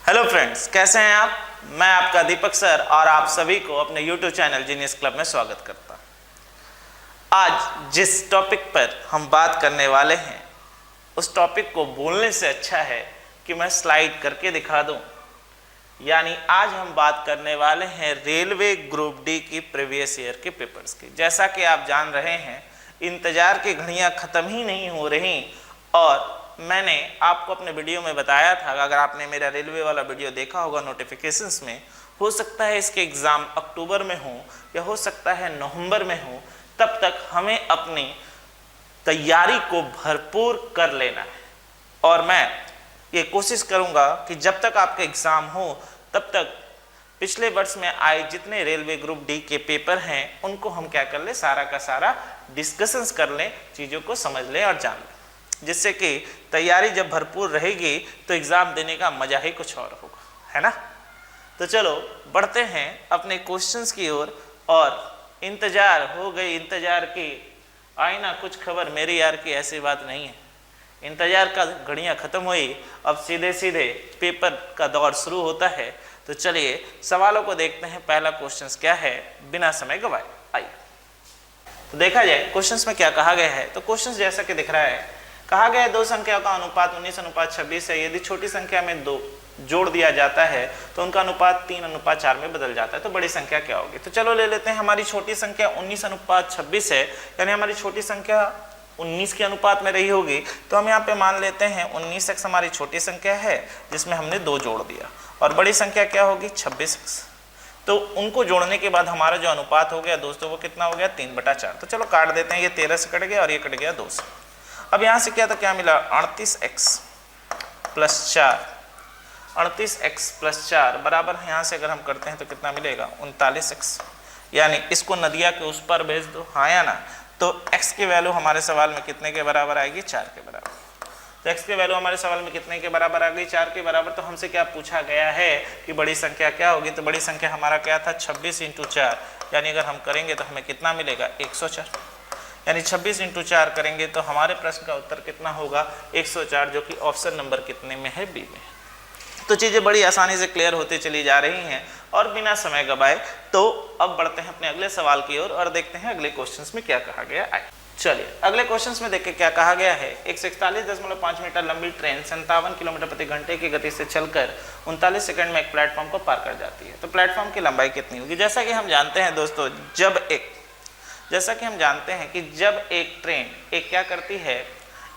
Hello friends, कैसे हैं आप। मैं आपका दीपक सर और आप सभी को अपने YouTube चैनल जीनियस क्लब में स्वागत करता हूं। आज जिस टॉपिक पर हम बात करने वाले हैं उस टॉपिक को बोलने से अच्छा है कि मैं स्लाइड करके दिखा दूं। यानी आज हम बात करने वाले हैं रेलवे ग्रुप डी की प्रीवियस ईयर के पेपर्स की। जैसा कि आप जान रहे हैं, इंतजार की घड़ियां ख़त्म ही नहीं हो रही और मैंने आपको अपने वीडियो में बताया था, अगर आपने मेरा रेलवे वाला वीडियो देखा होगा नोटिफिकेशंस में, हो सकता है इसके एग्ज़ाम अक्टूबर में हो या हो सकता है नवंबर में हो, तब तक हमें अपनी तैयारी को भरपूर कर लेना है। और मैं ये कोशिश करूँगा कि जब तक आपके एग्ज़ाम हो तब तक पिछले वर्ष में आए जितने रेलवे ग्रुप डी के पेपर हैं उनको हम क्या कर लें, सारा का सारा डिस्कशंस कर लें, चीज़ों को समझ लें और जान लें, जिससे कि तैयारी जब भरपूर रहेगी तो एग्ज़ाम देने का मज़ा ही कुछ और होगा, है ना। तो चलो बढ़ते हैं अपने क्वेश्चंस की ओर। और इंतज़ार हो गई, इंतज़ार की आई ना कुछ खबर मेरी यार की, ऐसी बात नहीं है। इंतज़ार का घड़ियाँ ख़त्म हुई, अब सीधे सीधे पेपर का दौर शुरू होता है। तो चलिए सवालों को देखते हैं। पहला क्वेश्चन क्या है, बिना समय गवाए आइए तो देखा जाए क्वेश्चंस में क्या कहा गया है। तो क्वेश्चन जैसा कि दिख रहा है, कहा गया है दो संख्याओं का अनुपात 19:26 है। यदि छोटी संख्या में दो जोड़ दिया जाता है तो उनका अनुपात 3:4 में बदल जाता है, तो बड़ी संख्या क्या होगी। तो चलो ले लेते हैं, हमारी छोटी संख्या 19:26 है, यानी हमारी छोटी संख्या 19 के अनुपात में रही होगी। तो हम यहाँ पे मान लेते हैं 19x हमारी छोटी संख्या है जिसमें हमने 2 जोड़ दिया, और बड़ी संख्या क्या होगी 26x। तो उनको जोड़ने के बाद हमारा जो अनुपात हो गया दोस्तों वो कितना हो गया 3/4। तो चलो काट देते हैं, ये 13 से कट गया और ये कट गया 2 से। अब यहाँ से क्या तो क्या मिला 38x + 4, 38x + 4 बराबर यहाँ से अगर हम करते हैं तो कितना मिलेगा 39x। यानी इसको नदिया के उस पर भेज दो, हाँ या ना। तो x की वैल्यू हमारे सवाल में कितने के बराबर आएगी, 4 के बराबर। तो x की वैल्यू हमारे सवाल में कितने के बराबर आ गई, 4 के बराबर। तो हमसे क्या पूछा गया है कि बड़ी संख्या क्या होगी। तो बड़ी संख्या हमारा क्या था 26 × 4, यानी अगर हम करेंगे तो हमें कितना मिलेगा 104। यानी 26 × 4 करेंगे तो हमारे प्रश्न का उत्तर कितना होगा 104, जो कि ऑप्शन नंबर कितने में है, बी में। तो चीज़ें बड़ी आसानी से क्लियर होती चली जा रही हैं और बिना समय गवाए तो अब बढ़ते हैं अपने अगले सवाल की ओर और देखते हैं अगले क्वेश्चंस में क्या कहा गया है। चलिए अगले क्वेश्चंस में देखिए क्या कहा गया है। 141.5 मीटर लंबी ट्रेन 57 किलोमीटर प्रति घंटे की गति से चलकर 39 सेकंड में एक प्लेटफॉर्म को पार कर जाती है। तो प्लेटफॉर्म की लंबाई कितनी होगी। जैसा कि हम जानते हैं दोस्तों, जब एक ट्रेन क्या करती है,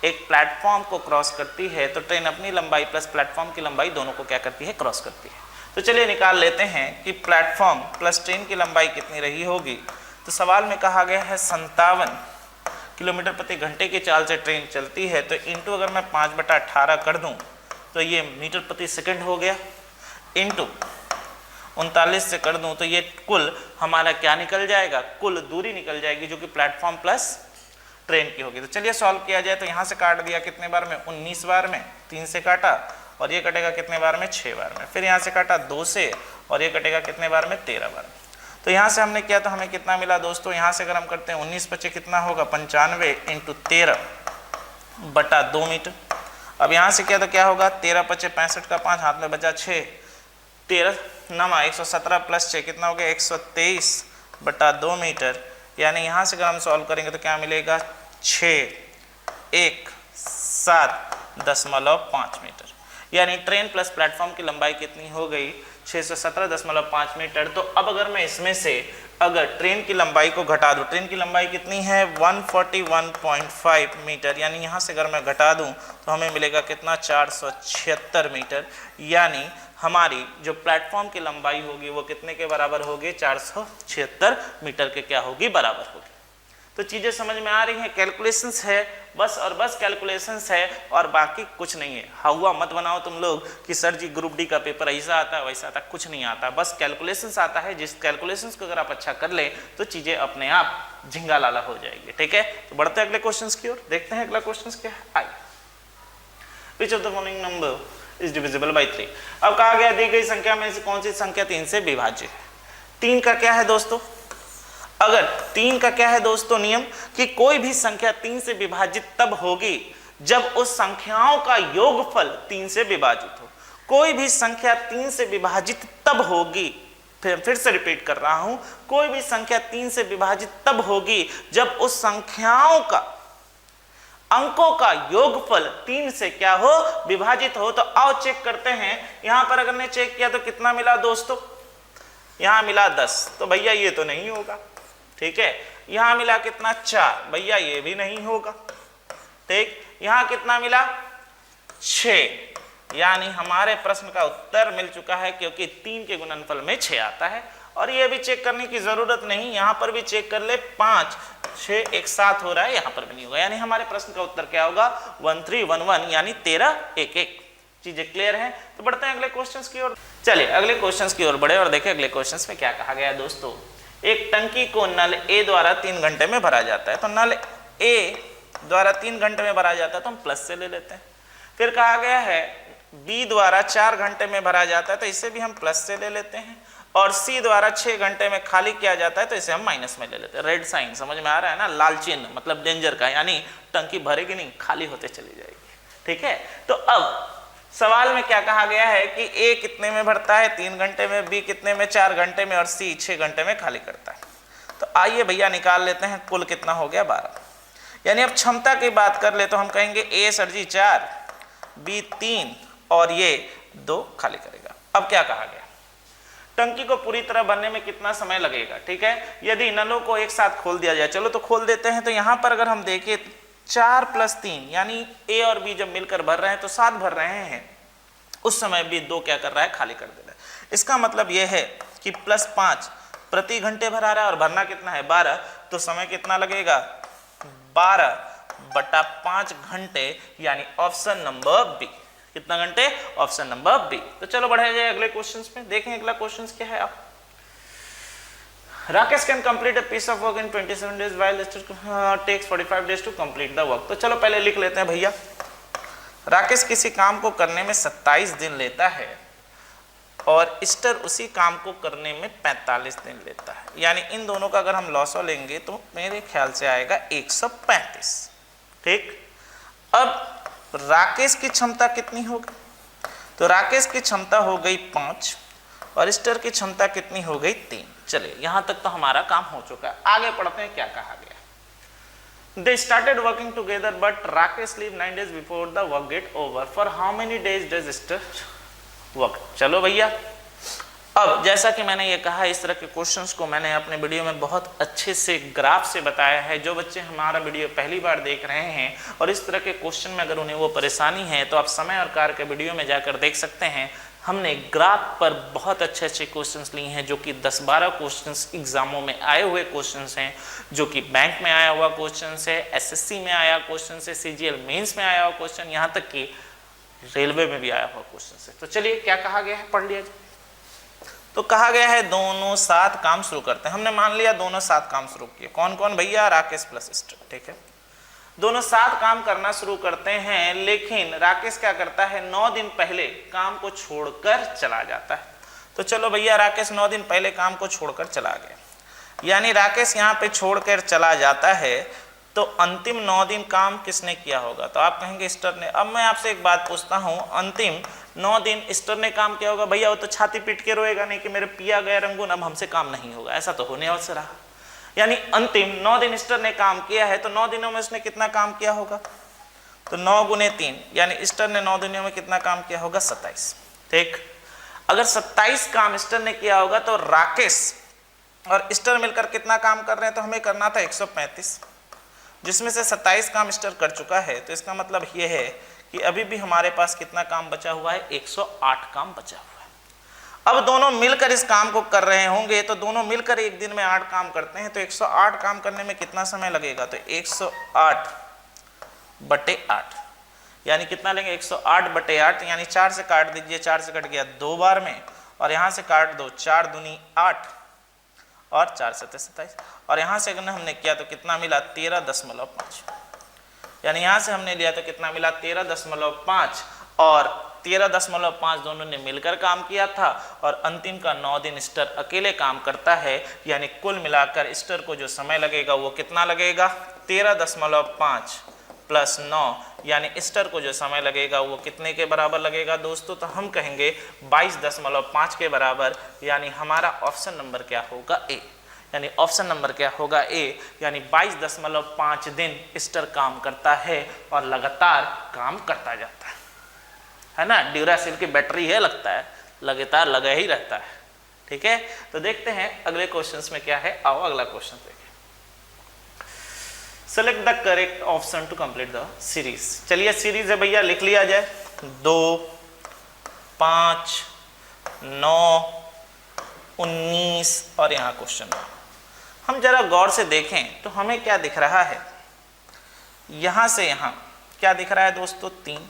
एक प्लेटफॉर्म को क्रॉस करती है, तो ट्रेन अपनी लंबाई प्लस प्लेटफॉर्म की लंबाई दोनों को क्या करती है, क्रॉस करती है। तो चलिए निकाल लेते हैं कि प्लेटफॉर्म प्लस ट्रेन की लंबाई कितनी रही होगी। तो सवाल में कहा गया है 57 किलोमीटर प्रति घंटे की चाल से ट्रेन चलती है, तो इंटू अगर मैं 5/18 कर दूं तो ये मीटर प्रति सेकंड हो गया, इंटू 39 से कर दूं तो ये कुल हमारा क्या निकल जाएगा, कुल दूरी निकल जाएगी जो कि प्लेटफॉर्म प्लस ट्रेन की होगी। तो चलिए सॉल्व किया जाए। तो यहाँ से काट दिया कितने बार में 19 बार में, 3 से काटा, और ये कटेगा कितने बार में 6 बार में। फिर यहाँ से काटा 2 से, और ये कटेगा कितने बार में 13 बार में। तो यहाँ से हमने किया तो हमें कितना मिला दोस्तों, यहाँ से अगर हम करते हैं 19 × 5 कितना होगा 95 × 13/2 मीटर। अब यहाँ से किया तो क्या होगा 13 × 5 65 का 5 हाथ में बचा 6, 13 9 117 + 6 कितना हो गया 123/2 मीटर। यानी यहाँ से अगर हम सॉल्व करेंगे तो क्या मिलेगा 617.5 मीटर। यानी ट्रेन प्लस प्लेटफॉर्म की लंबाई कितनी हो गई 617.5 मीटर। तो अब अगर मैं इसमें से अगर ट्रेन की लंबाई को घटा दूं, ट्रेन की लंबाई कितनी है 141.5 मीटर, यानी यहाँ से अगर मैं घटा दूं तो हमें मिलेगा कितना 476 मीटर। यानी हमारी जो प्लेटफॉर्म की लंबाई होगी वो कितने के बराबर होगी 476 मीटर के क्या होगी, बराबर होगी। तो चीज़ें समझ में आ रही हैं, कैलकुलेशंस है बस और बस कैलकुलेशंस है और बाकी कुछ नहीं है। हुआ मत बनाओ तुम लोग कि सर जी ग्रुप डी का पेपर ऐसा आता है वैसा आता, कुछ नहीं आता, बस कैलकुलेशंस आता है। जिस कैलकुलेशंस को अगर आप अच्छा कर ले तो चीज़ें अपने आप झिंगा लाला हो जाएगी, ठीक है। तो बढ़ते हैं अगले क्वेश्चन की ओर, देखते हैं अगला क्वेश्चन क्या है। I which of the following number is divisible by 3। अब कहा गया दी गई संख्या में से कौन सी संख्या 3 से विभाज्य है। 3 का क्या है दोस्तों, अगर 3 का क्या है दोस्तों नियम कि कोई भी संख्या 3 से विभाजित तब होगी जब उस संख्याओं का योगफल 3 से विभाजित हो। कोई भी संख्या 3 से विभाजित तब होगी, फिर से रिपीट कर रहा हूं, कोई भी संख्या 3 से विभाजित तब होगी जब उस संख्याओं का अंकों का योगफल 3 से क्या हो, विभाजित हो। तो आओ चेक करते हैं। यहां पर अगर ने चेक किया तो कितना मिला दोस्तों, यहां मिला 10, तो भैया ये तो नहीं होगा, ठीक है। यहां मिला कितना 4, भैया ये भी नहीं होगा, ठीक। यहां कितना मिला 6, यानी हमारे प्रश्न का उत्तर मिल चुका है, क्योंकि 3 के गुणनफल में 6 आता है। और ये भी चेक करने की जरूरत नहीं, यहां पर भी चेक कर ले, 5 6 एक साथ हो रहा है, यहां पर भी नहीं होगा, यानी हमारे प्रश्न का उत्तर क्या होगा 1311, यानी 1311। चीजें क्लियर हैं? तो बढ़ते हैं अगले क्वेश्चंस की ओर। चलिए अगले क्वेश्चंस की ओर बढ़े और देखें अगले क्वेश्चंस में क्या कहा गया दोस्तों। एक टंकी को नल ए द्वारा 3 घंटे में भरा जाता है, तो नल ए द्वारा 3 घंटे में भरा जाता है तो हम प्लस से ले लेते हैं। फिर कहा गया है बी द्वारा 4 घंटे में भरा जाता है, तो इसे भी हम प्लस से ले लेते हैं। और सी द्वारा 6 घंटे में खाली किया जाता है, तो इसे हम माइनस में ले लेते हैं। रेड साइन समझ में आ रहा है ना, लाल चिन्ह मतलब डेंजर का, यानी टंकी भरेगी नहीं, खाली होते चली जाएगी, ठीक है। तो अब सवाल में क्या कहा गया है कि ए कितने में भरता है 3 घंटे में, बी कितने में 4 घंटे में, और सी 6 घंटे में खाली करता है। तो आइए भैया निकाल लेते हैं, कुल कितना हो गया 12। यानी अब क्षमता की बात कर ले तो हम कहेंगे ए सर जी 4, बी 3 और ये 2 खाली करेगा। अब क्या कहा गया, टंकी को पूरी तरह भरने में कितना समय लगेगा, ठीक है। यदि नलों को एक साथ खोल दिया जाए, चलो तो खोल देते हैं। तो यहां पर अगर हम देखें 4 + 3 यानी ए और बी जब मिलकर भर रहे हैं तो 7 भर रहे हैं, उस समय भी 2 क्या कर रहा है, खाली कर दे रहा है। इसका मतलब यह है कि +5 प्रति घंटे भरा रहा है और भरना कितना है 12, तो समय कितना लगेगा 12/5 घंटे, यानी ऑप्शन नंबर बी। कितना घंटे, ऑप्शन नंबर बी। तो चलो बढ़े जाए अगले क्वेश्चंस में, देखें अगला क्वेश्चन क्या है। आप Rakesh can complete a piece of work in 27 days while takes 45 days to complete the work. तो चलो पहले लिख लेते हैं भैया, राकेश किसी काम को करने में 27 दिन लेता है और स्टर उसी काम को करने में 45 दिन लेता है, यानी इन दोनों का अगर हम लॉसो लेंगे तो मेरे ख्याल से आएगा 135, ठीक। अब राकेश की क्षमता कितनी होगी, तो राकेश की क्षमता हो गई 5 और स्टर की क्षमता कितनी हो गई 3। चलिए यहां तक तो हमारा काम हो चुका है। आगे पढ़ते हैं क्या कहा गया। They started working together but Rakesh leave 9 days before the work get over. For how many days does Star work? चलो भैया, अब जैसा कि मैंने ये कहा, इस तरह के क्वेश्चंस को मैंने अपने वीडियो में बहुत अच्छे से ग्राफ से बताया है। जो बच्चे हमारा वीडियो पहली बार देख रहे हैं और इस तरह के क्वेश्चन में अगर उन्हें वो परेशानी है तो आप समय और कार्य के वीडियो में जाकर देख सकते हैं। हमने ग्राफ पर बहुत अच्छे अच्छे क्वेश्चंस लिए हैं, जो कि 10-12 क्वेश्चंस एग्जामों में आए हुए क्वेश्चंस हैं, जो कि बैंक में आया हुआ क्वेश्चन है, एसएससी में आया क्वेश्चन है, सीजीएल मेंस में आया हुआ क्वेश्चन, यहाँ तक कि रेलवे में भी आया हुआ क्वेश्चन है। तो चलिए क्या कहा गया है पढ़ लिया जाए। तो कहा गया है दोनों साथ काम शुरू करते हैं। हमने मान लिया दोनों साथ काम शुरू किए। कौन कौन भैया, राकेश प्लस स्टर, ठीक है। दोनों साथ काम करना शुरू करते हैं, लेकिन राकेश क्या करता है 9 दिन पहले काम को छोड़कर चला जाता है। तो चलो भैया राकेश 9 दिन पहले काम को छोड़कर चला गया, यानी राकेश यहाँ पे छोड़कर चला जाता है, तो अंतिम 9 दिन काम किसने किया होगा, तो आप कहेंगे स्टर ने। अब मैं आपसे एक बात पूछता हूँ, अंतिम 9 दिन स्टर ने काम किया होगा, भैया वो तो छाती पीट के रोएगा नहीं कि मेरे पिया गए रंगून, अब हमसे काम नहीं होगा, ऐसा तो होने से रहा। यानी अंतिम 9 दिन स्टर ने काम किया है, तो 9 दिनों में उसने कितना काम किया होगा, तो 9 × 3 यानी स्टर ने 9 दिनों में कितना काम किया होगा 27, ठीक। अगर 27 काम स्टर ने किया होगा तो राकेश और स्टर मिलकर कितना काम कर रहे हैं, तो हमें करना था 135, जिसमें से 27 काम स्टर कर चुका है। तो इसका मतलब ये है कि अभी भी हमारे पास कितना काम बचा हुआ है, 108 काम बचा हुआ है। अब दोनों मिलकर इस काम को कर रहे होंगे, तो दोनों मिलकर एक दिन में 8 काम करते हैं, तो 108 काम करने में कितना समय लगेगा, तो 108/8 यानी कितना लेंगे 108/8, यानी 4 से काट दीजिए, 4 से कट गया 2 बार में, और यहाँ से काट दो 4 दूनी 8 और 4 7 27, और यहाँ से अगर हमने किया तो कितना मिला 13.5, यानी यहाँ से हमने लिया तो कितना मिला 13.5 और 13.5 दोनों ने मिलकर काम किया था, और अंतिम का 9 दिन स्टर अकेले काम करता है, यानी कुल मिलाकर स्टर को जो समय लगेगा वो कितना लगेगा 13.5 प्लस 9 यानी ईस्टर को जो समय लगेगा वो कितने के बराबर लगेगा दोस्तों? तो हम कहेंगे 22.5 के बराबर, यानी हमारा ऑप्शन नंबर क्या होगा? ए। यानी ऑप्शन नंबर क्या होगा? ए। यानी 22.5 दिन ईस्टर काम करता है और लगातार काम करता जाता है ना। ड्यूरासेल की बैटरी है, लगता है लगातार लगा ही रहता है। ठीक है, तो देखते हैं अगले क्वेश्चंस में क्या है। आओ अगला क्वेश्चन देखिए। Select the correct option to complete the series. चलिए सीरीज है भैया, लिख लिया जाए। 2, 5, 9, 19 और यहाँ क्वेश्चन। हम जरा गौर से देखें तो हमें क्या दिख रहा है, यहां से यहां क्या दिख रहा है दोस्तों? 3।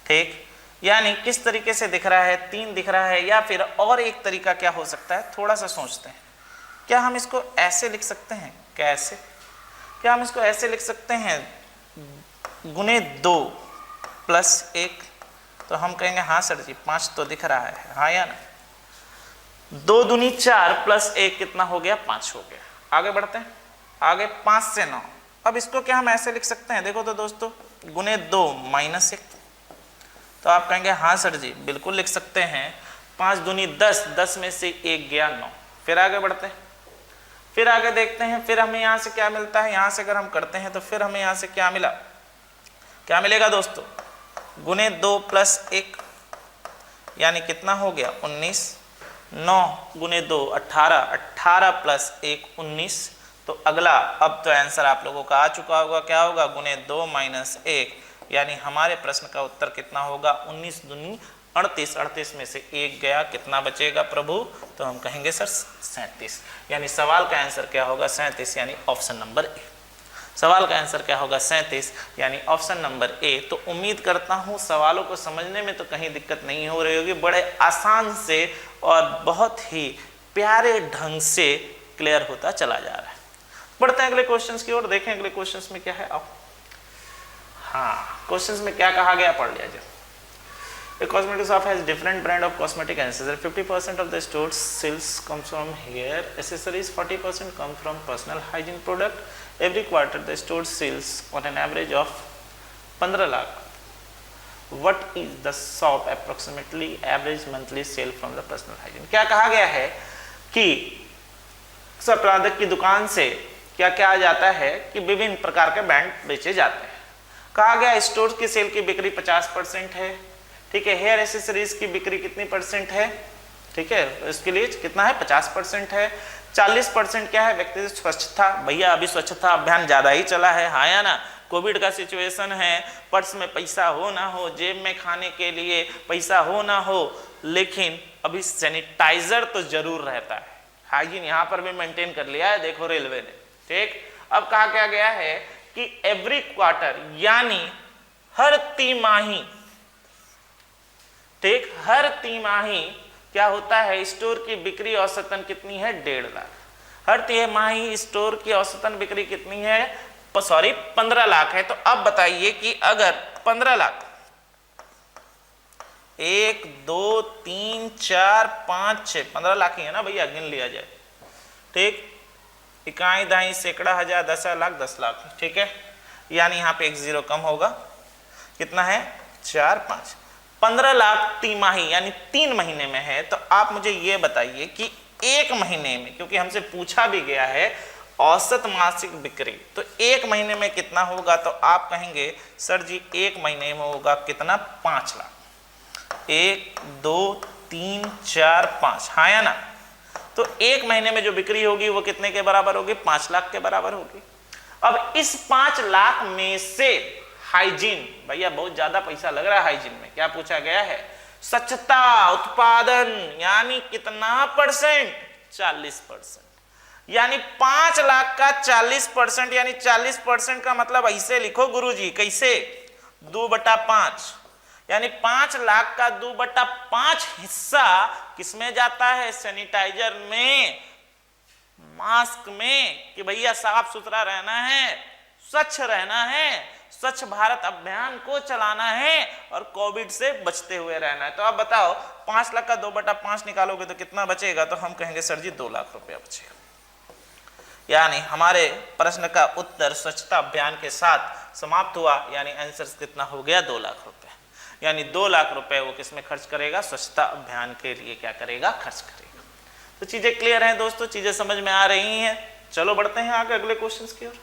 ठीक, यानी किस तरीके से दिख रहा है? 3 दिख रहा है। या फिर और एक तरीका क्या हो सकता है, थोड़ा सा सोचते हैं। क्या हम इसको ऐसे लिख सकते हैं? कैसे? क्या हम इसको ऐसे लिख सकते हैं, गुने 2 प्लस 1? तो हम कहेंगे हाँ सर जी 5 तो दिख रहा है, हाँ या ना? 2 दूनी 4 प्लस 1 कितना हो गया? 5 हो गया। आगे बढ़ते हैं, आगे 5 से 9। अब इसको क्या हम ऐसे लिख सकते हैं? देखो तो दोस्तों, गुने 2 माइनस 1। तो आप कहेंगे हाँ सर जी बिल्कुल लिख सकते हैं। 5 दूनी 10, 10 में से 1 गया 9। फिर आगे बढ़ते हैं, फिर आगे देखते हैं, फिर हमें यहाँ से क्या मिलता है। यहाँ से अगर हम करते हैं तो फिर हमें यहाँ से क्या मिला, क्या मिलेगा दोस्तों? गुने 2 प्लस 1 यानी कितना हो गया? 19। 9 गुने 2 18, 18 प्लस 1 19। तो अगला अब तो आंसर आप लोगों का आ चुका होगा, क्या होगा? गुने 2 माइनस 1, यानी हमारे प्रश्न का उत्तर कितना होगा? 19 दूनी 38, 38 में से 1 गया, कितना बचेगा प्रभु? तो हम कहेंगे सर 37। यानी सवाल का आंसर क्या होगा? 37, यानी ऑप्शन नंबर ए। सवाल का आंसर क्या होगा? 37, यानी ऑप्शन नंबर ए। तो उम्मीद करता हूँ सवालों को समझने में तो कहीं दिक्कत नहीं हो रही होगी, बड़े आसान से और बहुत ही प्यारे ढंग से क्लियर होता चला जा रहा है। बढ़ते हैं अगले क्वेश्चंस की ओर, देखें अगले क्वेश्चंस में क्या है। आओ, हाँ क्वेश्चंस में क्या कहा गया पढ़ लिया जाए। A cosmetic shop has different brand of cosmetic accessories. 50% of the store's sales comes from hair accessories. 40% come from personal hygiene product. Every quarter, the store sells on an average of 15 lakh. What is the shop approximately average monthly sale from the personal hygiene? क्या कहा गया है कि उत्पादक की दुकान से क्या क्या जाता है कि विभिन्न प्रकार के ब्रांड बेचे जाते हैं। कहा गया स्टोर की सेल की बिक्री 50% है। ठीक है, हेयर एसेसरीज की बिक्री कितनी परसेंट है? ठीक है, इसके लिए कितना है? 50% है। 40% क्या है? व्यक्तिगत स्वच्छता। भैया अभी स्वच्छता अभियान ज्यादा ही चला है, हाँ या ना? कोविड का सिचुएशन है, पर्स में पैसा हो ना हो, जेब में खाने के लिए पैसा हो ना हो, लेकिन अभी सैनिटाइजर तो जरूर रहता है। हाइजीन यहाँ पर भी मेंटेन कर लिया है, देखो रेलवे ने। ठीक, अब कहा क्या गया है कि एवरी क्वार्टर यानी हर तिमाही, ठीक, हर तिमाही क्या होता है? स्टोर की बिक्री औसतन कितनी है? 1.5 लाख। हर तिमाही स्टोर की औसतन बिक्री कितनी है? 15 लाख है। तो अब बताइए कि अगर 15 लाख, 1 2 3 4 5 6, 15 लाख ही है ना भैया, गिन लिया जाए। ठीक, इकाई दाई सैकड़ा हजार 10 लाख 10 लाख। ठीक है, यानी यहाँ पे एक 0 कम होगा, कितना है? 4 5। 15 लाख तिमाही यानी 3 महीने में है। तो आप मुझे ये बताइए कि 1 महीने में, क्योंकि हमसे पूछा भी गया है औसत मासिक बिक्री, तो 1 महीने में कितना होगा? तो आप कहेंगे सर जी 1 महीने में होगा कितना? 5 लाख। 1 2 3 4 5, हाँ या ना? तो 1 महीने में जो बिक्री होगी वो कितने के बराबर होगी? 5 लाख के बराबर होगी। अब इस 5 लाख में से हाइजीन, भैया बहुत ज्यादा पैसा लग रहा है हाइजीन में, क्या पूछा गया है? स्वच्छता उत्पादन यानी कितना परसेंट? 40%। यानी 5 लाख का 40% यानी 40% का मतलब ऐसे लिखो गुरुजी, कैसे? 2/5, यानी 5 लाख का 2/5 हिस्सा किसमें जाता है? सैनिटाइजर में, मास्क में, कि भैया साफ सुथरा रहना है, स्वच्छ रहना है, स्वच्छ भारत अभियान को चलाना है और कोविड से बचते हुए रहना है। तो आप बताओ 5 लाख का 2/5 निकालोगे तो कितना बचेगा? तो हम कहेंगे सर जी 2 लाख रुपया बचेगा। यानी हमारे प्रश्न का उत्तर स्वच्छता अभियान के साथ समाप्त हुआ, यानी आंसर कितना हो गया 2 लाख रुपए। यानी 2 लाख रुपए वो किसमें खर्च करेगा, स्वच्छता अभियान के लिए क्या करेगा, खर्च करेगा। तो चीजें क्लियर हैं दोस्तों, चीजें समझ में आ रही हैं। चलो बढ़ते हैं आगे अगले क्वेश्चन की ओर।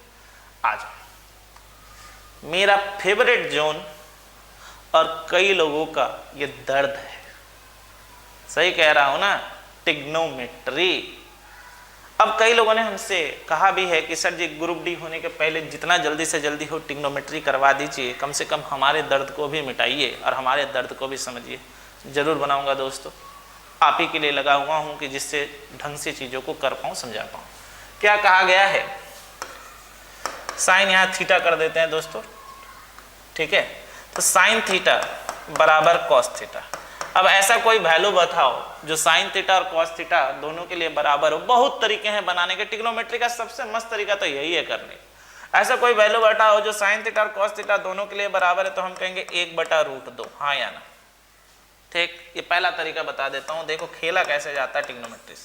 आ जाओ। मेरा फेवरेट जोन और कई लोगों का ये दर्द है, सही कह रहा हूं ना, टिग्नोमेट्री। अब कई लोगों ने हमसे कहा भी है कि सर जी ग्रुप डी होने के पहले जितना जल्दी से जल्दी हो टिग्नोमेट्री करवा दीजिए, कम से कम हमारे दर्द को भी मिटाइए और हमारे दर्द को भी समझिए। जरूर बनाऊंगा दोस्तों, आप ही के लिए लगा हुआ हूं कि जिससे ढंग से चीज़ों को कर पाऊँ, समझा पाऊँ। क्या कहा गया है, साइन यहाँ थीटा कर देते हैं दोस्तों, ठीक है। तो साइन थीटा बराबर कॉस थीटा। अब ऐसा कोई वैल्यू बताओ जो साइन थीटा और कॉस थीटा दोनों के लिए बराबर हो। बहुत तरीके हैं बनाने के, ट्रिग्नोमेट्री का सबसे मस्त तरीका तो यही है करने। ऐसा कोई वैल्यू बताओ जो साइन थीटा और कॉस थीटा दोनों के लिए बराबर है, तो हम कहेंगे 1/√2, हाँ या ना, ठीक। ये पहला तरीका बता देता हूँ, देखो खेला कैसे जाता है ट्रिग्नोमेट्री।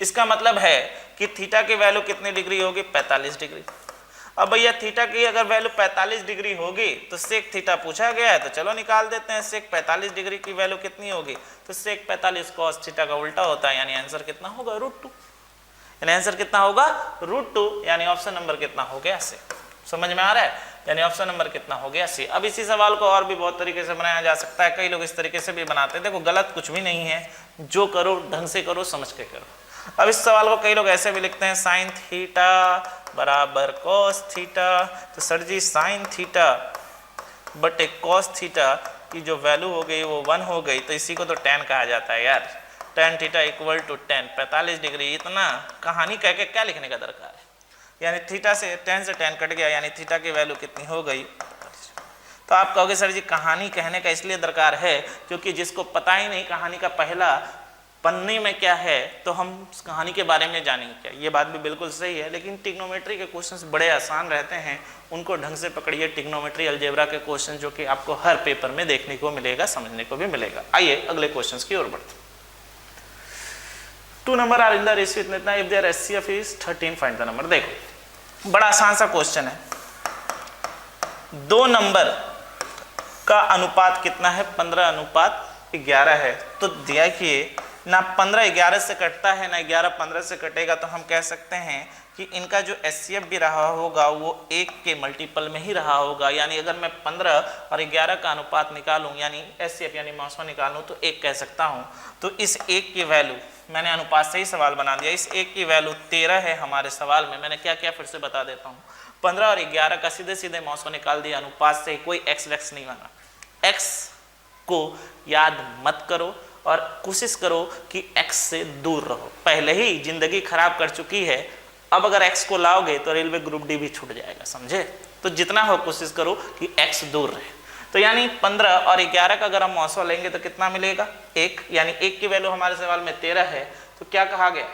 इसका मतलब है कि थीटा की वैल्यू कितनी डिग्री होगी, 45 डिग्री। अब भैया थीटा की अगर वैल्यू 45 डिग्री होगी तो सेक थीटा पूछा गया है, तो चलो निकाल देते हैं। सेक 45 डिग्री की वैल्यू कितनी होगी, तो सेक 45 कॉस थीटा का उल्टा होता है, यानी आंसर कितना होगा, √2। यानी आंसर कितना होगा, √2। यानी ऑप्शन नंबर कितना हो गया, से। समझ में आ रहा है, यानी ऑप्शन नंबर कितना हो गया, सी। अब इसी सवाल को और भी बहुत तरीके से बनाया जा सकता है, कई लोग इस तरीके से भी बनाते हैं। देखो गलत कुछ भी नहीं है, जो करो ढंग से करो, समझ के करो। अब इस सवाल को कई लोग ऐसे भी लिखते हैं, साइन थीटा बराबर कॉस थीटा। तो सर जी साइन थीटा बटे कॉस थीटा की जो वैल्यू हो गई वो 1 हो गई, तो इसी को तो tan कहा जाता है यार। tan theta equal to tan 45 degree. इतना कहानी कह के क्या लिखने का दरकार है, यानी थीटा से tan से tan कट गया, यानी थीटा की वैल्यू कितनी हो गई। तो आप कहोगे सर जी कहानी कहने का इसलिए दरकार है क्योंकि जिसको पता ही नहीं कहानी का पहला पन्ने में क्या है, तो हम उस कहानी के बारे में जानेंगे क्या। ये बात भी बिल्कुल सही है, लेकिन ट्रिग्नोमेट्री के क्वेश्चंस बड़े आसान रहते हैं, उनको ढंग से पकड़िए। ट्रिग्नोमेट्री अलजेब्रा के क्वेश्चन जो कि आपको हर पेपर में देखने को मिलेगा, समझने को भी मिलेगा। आइए अगले क्वेश्चन की ओर बढ़ते। 2 number are in the ratio इतना, if there HCF is 13 find the number. देखो बड़ा आसान सा क्वेश्चन है। 2 नंबर का अनुपात कितना है, 15:11 है। तो देखिए ना 15 11 से कटता है, ना 11 15 से कटेगा, तो हम कह सकते हैं कि इनका जो HCF भी रहा होगा वो 1 के मल्टीपल में ही रहा होगा। यानी अगर मैं 15 और 11 का अनुपात निकालूं, यानी HCF यानी मासवा निकालूं, तो 1 कह सकता हूं। तो इस 1 की वैल्यू, मैंने अनुपात से ही सवाल बना दिया, इस 1 की वैल्यू 13 है हमारे सवाल में। मैंने क्या किया फिर से बता देता हूँ, 15 और 11 का सीधे सीधे मासवा निकाल दिया अनुपात से, कोई एक्स वैक्स नहीं बना। एक्स को याद मत करो और कोशिश करो कि x से दूर रहो। पहले ही जिंदगी खराब कर चुकी है, अब अगर x को लाओगे तो रेलवे ग्रुप डी भी छूट जाएगा, समझे। तो जितना हो कोशिश करो कि x दूर रहे। तो यानी 15 और 11 का अगर हम मौसम लेंगे तो कितना मिलेगा, 1। यानी 1 की वैल्यू हमारे सवाल में 13 है। तो क्या कहा गया,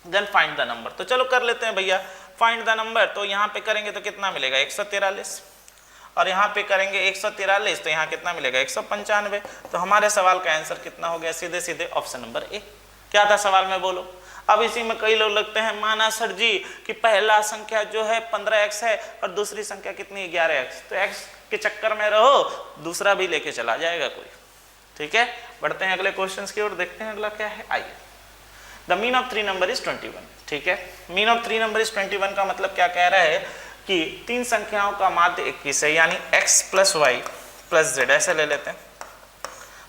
देन फाइंड द नंबर। तो चलो कर लेते हैं भैया फाइंड द नंबर। तो यहाँ पे करेंगे तो कितना मिलेगा, 143, और यहाँ पे करेंगे 143, तो यहाँ कितना मिलेगा, 195। तो हमारे सवाल का आंसर कितना हो गया, सीधे सीधे ऑप्शन नंबर ए। क्या था सवाल में बोलो। अब इसी में कई लोग लगते हैं, माना सर जी कि पहला संख्या जो है 15x है और दूसरी संख्या कितनी 11x, तो x के चक्कर में रहो, दूसरा भी लेके चला जाएगा कोई। ठीक है, बढ़ते हैं अगले क्वेश्चन की ओर, देखते हैं अगला क्या है। आइए, the mean of 3 number is 21। ठीक है, मीन ऑफ 3 नंबर इज 21 का मतलब क्या कह रहा है कि 3 संख्याओं का माध्य 21 है, यानी x + y + z, ऐसे ले लेते हैं,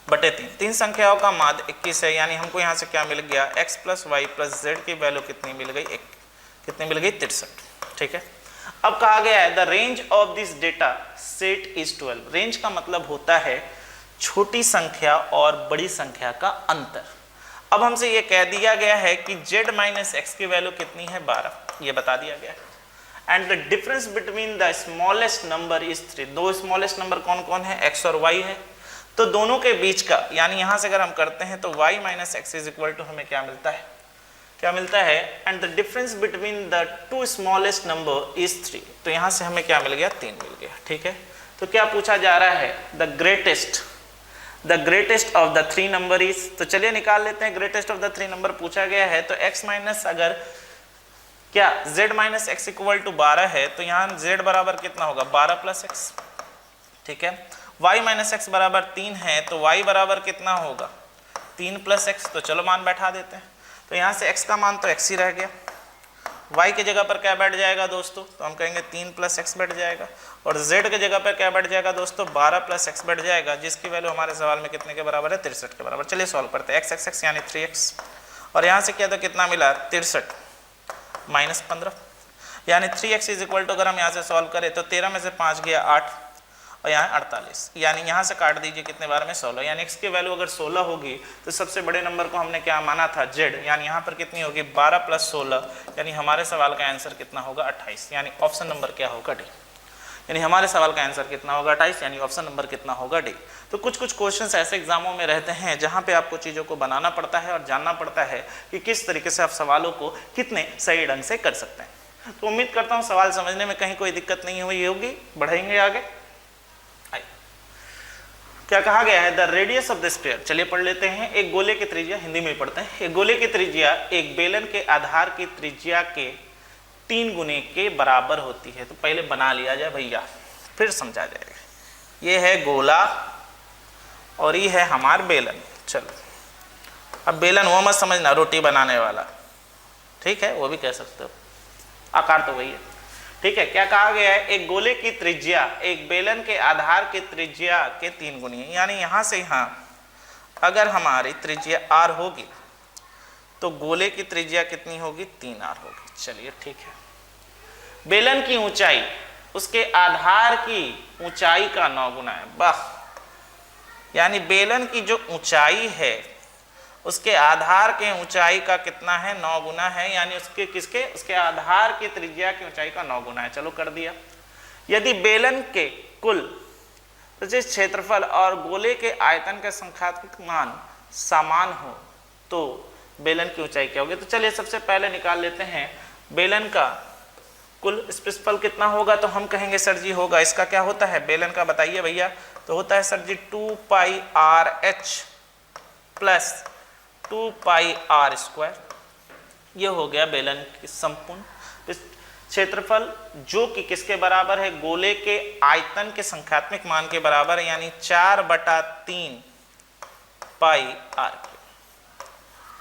बटे 3 संख्याओं का माध्य 21 है, यानी हमको यहाँ से क्या मिल गया, x + y + z की वैल्यू कितनी मिल गई, 1। कितनी मिल गई, 63। ठीक है, अब कहा गया है the range of this data set is 12। Range का मतलब होता है छोटी संख्या और बड़ी संख्या का अंतर। अब हमसे ये कह दिया गया है कि z - x की वैल्यू कितनी है, 12, ये बता दिया गया है। And the difference between the smallest number is 3। दो स्मॉलेस्ट नंबर कौन कौन है, x और y है। तो दोनों के बीच का, यानी यहां से अगर हम करते हैं तो y - x is equal to हमें क्या मिलता है, क्या मिलता है, and the difference between the 2 smallest number is 3। तो यहां से हमें क्या मिल गया, 3 मिल गया। ठीक है, तो क्या पूछा जा रहा है, the greatest of the 3 number is. तो चलिए निकाल लेते हैं, ग्रेटेस्ट ऑफ द 3 नंबर पूछा गया है। तो x माइनस अगर क्या z minus x equal to 12 है तो यहाँ z बराबर कितना होगा 12 प्लस एक्स, ठीक है। y माइनस एक्स बराबर 3 है तो y बराबर कितना होगा 3 प्लस एक्स, तो चलो मान बैठा देते हैं। तो यहाँ से x का मान तो x ही रह गया, y की जगह पर क्या बैठ जाएगा दोस्तों, तो हम कहेंगे 3 प्लस एक्स बैठ जाएगा, और z की जगह पर क्या बैठ जाएगा दोस्तों 12 प्लस एक्स बैठ जाएगा, जिसकी वैल्यू हमारे सवाल में कितने के बराबर है 63 के बराबर। चलिए सॉल्व करते हैं। x यानी 3x, और यहाँ से क्या तो कितना मिला 63 माइनस 15 यानी 3x इज इक्वल टू, अगर हम यहाँ से सॉल्व करें तो 13 में से 5 गया 8 और यहाँ 48, यानी यहाँ से काट दीजिए कितने बार में 16, यानी x की वैल्यू अगर 16 होगी तो सबसे बड़े नंबर को हमने क्या माना था z, यानी यहाँ पर कितनी होगी 12 प्लस 16, यानी हमारे सवाल का आंसर कितना होगा 28, यानी ऑप्शन नंबर क्या होगा डी। यानी हमारे सवाल का आंसर कितना होगा 28, यानी ऑप्शन नंबर कितना होगा डी। तो कुछ कुछ क्वेश्चंस ऐसे एग्जामों में रहते हैं जहाँ पे आपको चीज़ों को बनाना पड़ता है और जानना पड़ता है कि किस तरीके से आप सवालों को कितने सही ढंग से कर सकते हैं। तो उम्मीद करता हूँ सवाल समझने में कहीं कोई दिक्कत नहीं हुई होगी। बढ़ेंगे आगे। क्या कहा गया है, the radius of the sphere. चलिए पढ़ लेते हैं। एक गोले की त्रिज्या, हिंदी में पढ़ते हैं, एक गोले की त्रिज्या एक बेलन के आधार की त्रिज्या के 3 गुने के बराबर होती है। तो पहले बना लिया जाए भैया, फिर समझा जाएगा। ये है गोला और ये है हमार बेलन। चलो अब बेलन वो मत समझना रोटी बनाने वाला, ठीक है, वो भी कह सकते हो, आकार तो वही है, ठीक है। क्या कहा गया है, एक गोले की त्रिज्या एक बेलन के आधार की त्रिज्या के 3 गुनी है, यानी यहां से यहां अगर हमारी त्रिज्या r होगी तो गोले की त्रिज्या कितनी होगी 3r होगी। चलिए ठीक है। बेलन की ऊंचाई उसके आधार की ऊंचाई का 9 गुना है। वाह, यानी बेलन की जो ऊंचाई है उसके आधार के ऊंचाई का कितना है 9 गुना है, यानी उसके किसके, उसके आधार की त्रिज्या की ऊंचाई का 9 गुना है। चलो कर दिया। यदि बेलन के कुल प्रतिष्ठ क्षेत्रफल और गोले के आयतन के संख्यात्मक मान समान हो तो बेलन की ऊंचाई क्या होगी। तो चलिए सबसे पहले निकाल लेते हैं बेलन का कुल क्षेत्रफल कितना होगा। तो हम कहेंगे सर जी होगा, इसका क्या होता है बेलन का बताइए भैया, तो होता है sir ji 2 pi r h plus 2 pi r square. ये हो गया बेलन की संपूर्ण क्षेत्रफल, जो कि किसके बराबर है, गोले के आयतन के संख्यात्मक मान के बराबर है, यानी 4/3 पाई आर क्यूब।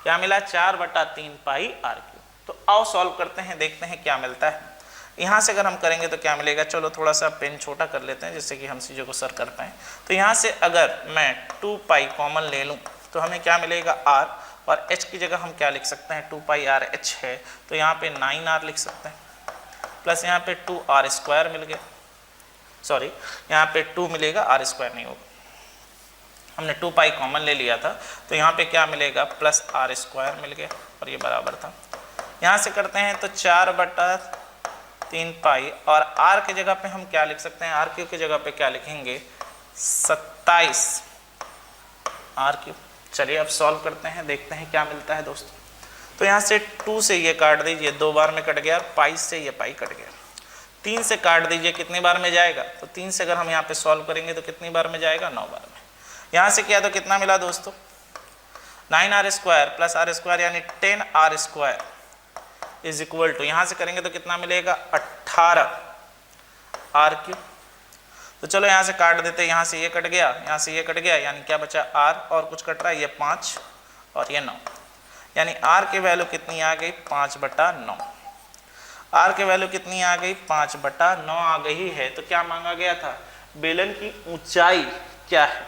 क्या मिला 4/3 पाई आर क्यूब। तो आओ सॉल्व करते हैं, देखते हैं क्या मिलता है। यहाँ से अगर हम करेंगे तो क्या मिलेगा, चलो थोड़ा सा पेन छोटा कर लेते हैं जिससे कि हम चीज़ों को सर कर पाएँ। तो यहाँ से अगर मैं 2 पाई कॉमन ले लूँ तो हमें क्या मिलेगा r, और h की जगह हम क्या लिख सकते हैं 2 पाई आर एच है तो यहाँ पे 9r लिख सकते हैं, प्लस यहाँ पे 2r स्क्वायर मिल गया, सॉरी यहाँ पे 2 मिलेगा, r स्क्वायर नहीं होगा, हमने 2 पाई कॉमन ले लिया था तो यहाँ पे क्या मिलेगा प्लस r स्क्वायर मिल गया और ये बराबर था। यहाँ से करते हैं तो 4/3 पाई, और r की जगह पे हम क्या लिख सकते हैं, r क्यूब की जगह पे क्या लिखेंगे 27 r क्यूब। चलिए अब सॉल्व करते हैं, देखते हैं क्या मिलता है दोस्तों। तो यहाँ से 2 से ये काट दीजिए, 2 बार में कट गया, और पाई से ये पाई कट गया। 3 से काट दीजिए, कितने बार में जाएगा, तो 3 से अगर हम यहाँ पे सॉल्व करेंगे तो कितनी बार में जाएगा 9 बार में। यहाँ से किया तो कितना मिला दोस्तों 9r square plus r square, यानी 10r square is equal to, यहाँ से करेंगे तो कितना मिलेगा 18r क्यूब। तो चलो यहाँ से काट देते, यहाँ से ये कट गया, यहाँ से ये कट गया, यानी क्या बचा r, और कुछ कट रहा है, ये 5 और ये 9, यानी r की वैल्यू कितनी आ गई 5/9। r की वैल्यू कितनी आ गई 5/9 आ गई है। तो क्या मांगा गया था, बेलन की ऊंचाई क्या है,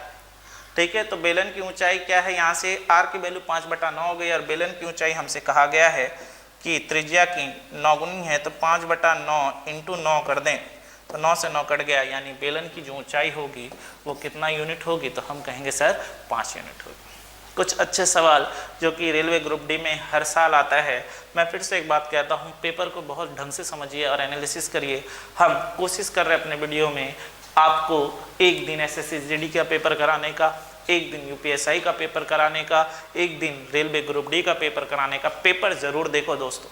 ठीक है। तो बेलन की ऊंचाई क्या है, यहाँ से r की वैल्यू 5/9 हो गई, और बेलन की ऊंचाई हमसे कहा गया है कि त्रिज्या की 9 गुनी है, तो 5/9 इंटू 9 कर दें तो 9 से 9 कट गया, यानी बेलन की जो ऊंचाई होगी वो कितना यूनिट होगी, तो हम कहेंगे सर 5 यूनिट होगी। कुछ अच्छे सवाल जो कि रेलवे ग्रुप डी में हर साल आता है। मैं फिर से एक बात कहता हूँ, पेपर को बहुत ढंग से समझिए और एनालिसिस करिए। हम कोशिश कर रहे हैं अपने वीडियो में आपको एक दिन एसएससी जीडी का पेपर कराने का, एक दिन यूपीएसआई का पेपर कराने का, एक दिन रेलवे ग्रुप डी का पेपर कराने का। पेपर जरूर देखो दोस्तों।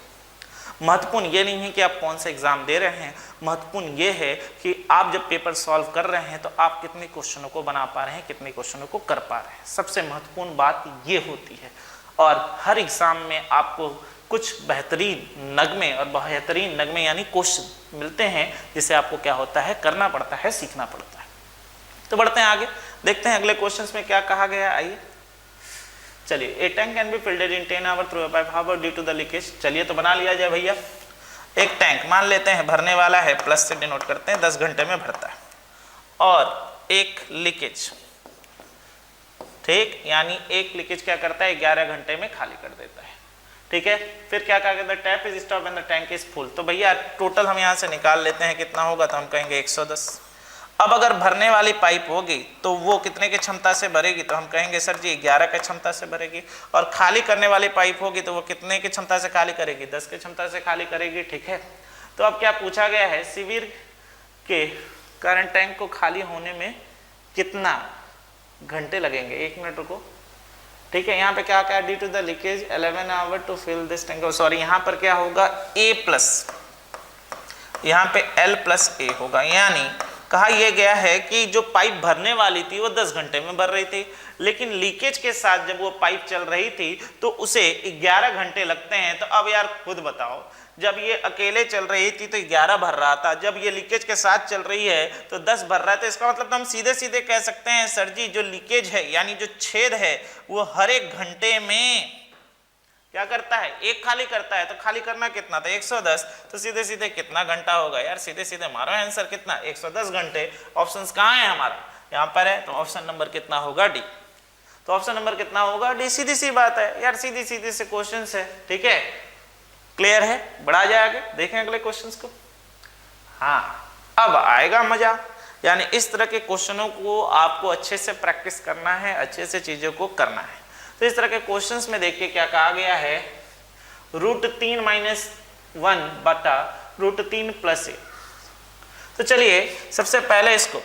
महत्वपूर्ण ये नहीं है कि आप कौन सा एग्जाम दे रहे हैं, महत्वपूर्ण ये है कि आप जब पेपर सॉल्व कर रहे हैं तो आप कितने क्वेश्चनों को बना पा रहे हैं, कितने क्वेश्चनों को कर पा रहे हैं। सबसे महत्वपूर्ण बात ये होती है। और हर एग्जाम में आपको कुछ बेहतरीन नगमे और बेहतरीन नगमे यानी क्वेश्चन मिलते हैं जिसे आपको क्या होता है, करना पड़ता है, सीखना पड़ता है। तो बढ़ते हैं आगे, देखते हैं अगले क्वेश्चंस में क्या कहा गया है। आइए चलिए, a tank can be filled in 10 hour through a pipe, how due to the leakage. चलिए तो बना लिया जाए भैया। एक टैंक मान लेते हैं भरने वाला है, प्लस से डिनोट करते हैं, 10 घंटे में भरता है, और एक लीकेज, ठीक, यानी एक लीकेज क्या करता है, 11 घंटे में खाली कर देता है, ठीक है। फिर क्या कहा गया, tap is stop and the tank is full. तो भैया टोटल हम यहाँ से निकाल लेते हैं कितना होगा, तो हम कहेंगे 110। अब अगर भरने वाली पाइप होगी तो वो कितने की क्षमता से भरेगी, तो हम कहेंगे सर जी 11 की क्षमता से भरेगी। और खाली करने वाली पाइप होगी तो वो कितने की क्षमता से खाली करेगी, 10 की क्षमता से खाली करेगी, ठीक है। तो अब क्या पूछा गया है, शिविर के करंट टैंक को खाली होने में कितना घंटे लगेंगे, 1 मिनट रुको, ठीक है। यहाँ पे क्या क्या, due to the leakage 11 hour to fill this tank, sorry यहाँ पर क्या होगा, A प्लस, यहाँ पे L प्लस A होगा। यानी कहा यह गया है कि जो पाइप भरने वाली थी वो 10 घंटे में भर रही थी, लेकिन लीकेज के साथ जब वो पाइप चल रही थी तो उसे 11 घंटे लगते हैं। तो अब यार खुद बताओ, जब ये अकेले चल रही थी तो 11 भर रहा था, जब ये लीकेज के साथ चल रही है तो 10 भर रहा है। तो इसका मतलब तो हम सीधे सीधे कह सकते हैं सर जी जो लीकेज है यानी जो छेद है वो हर एक घंटे में क्या करता है, एक खाली करता है। तो खाली करना कितना था, 110, तो सीधे सीधे कितना घंटा होगा यार, सीधे सीधे मारो आंसर कितना, 110 घंटे। ऑप्शंस कहाँ है हमारा, यहाँ पर है, तो ऑप्शन नंबर कितना होगा, डी। तो ऑप्शन नंबर कितना होगा, डी। सीधी सी बात है यार, सीधी सीधी से क्वेश्चन है, ठीक है, क्लियर है। बढ़ा जाए आगे, देखें अगले क्वेश्चन को। हाँ, अब आएगा मजा, यानी इस तरह के क्वेश्चनों को आपको अच्छे से प्रैक्टिस करना है, अच्छे से चीजों को करना है। तो इस तरह के क्वेश्चंस में देखिए क्या कहा गया है, √3 - 1 बटा √3 + a। तो चलिए सबसे पहले इसको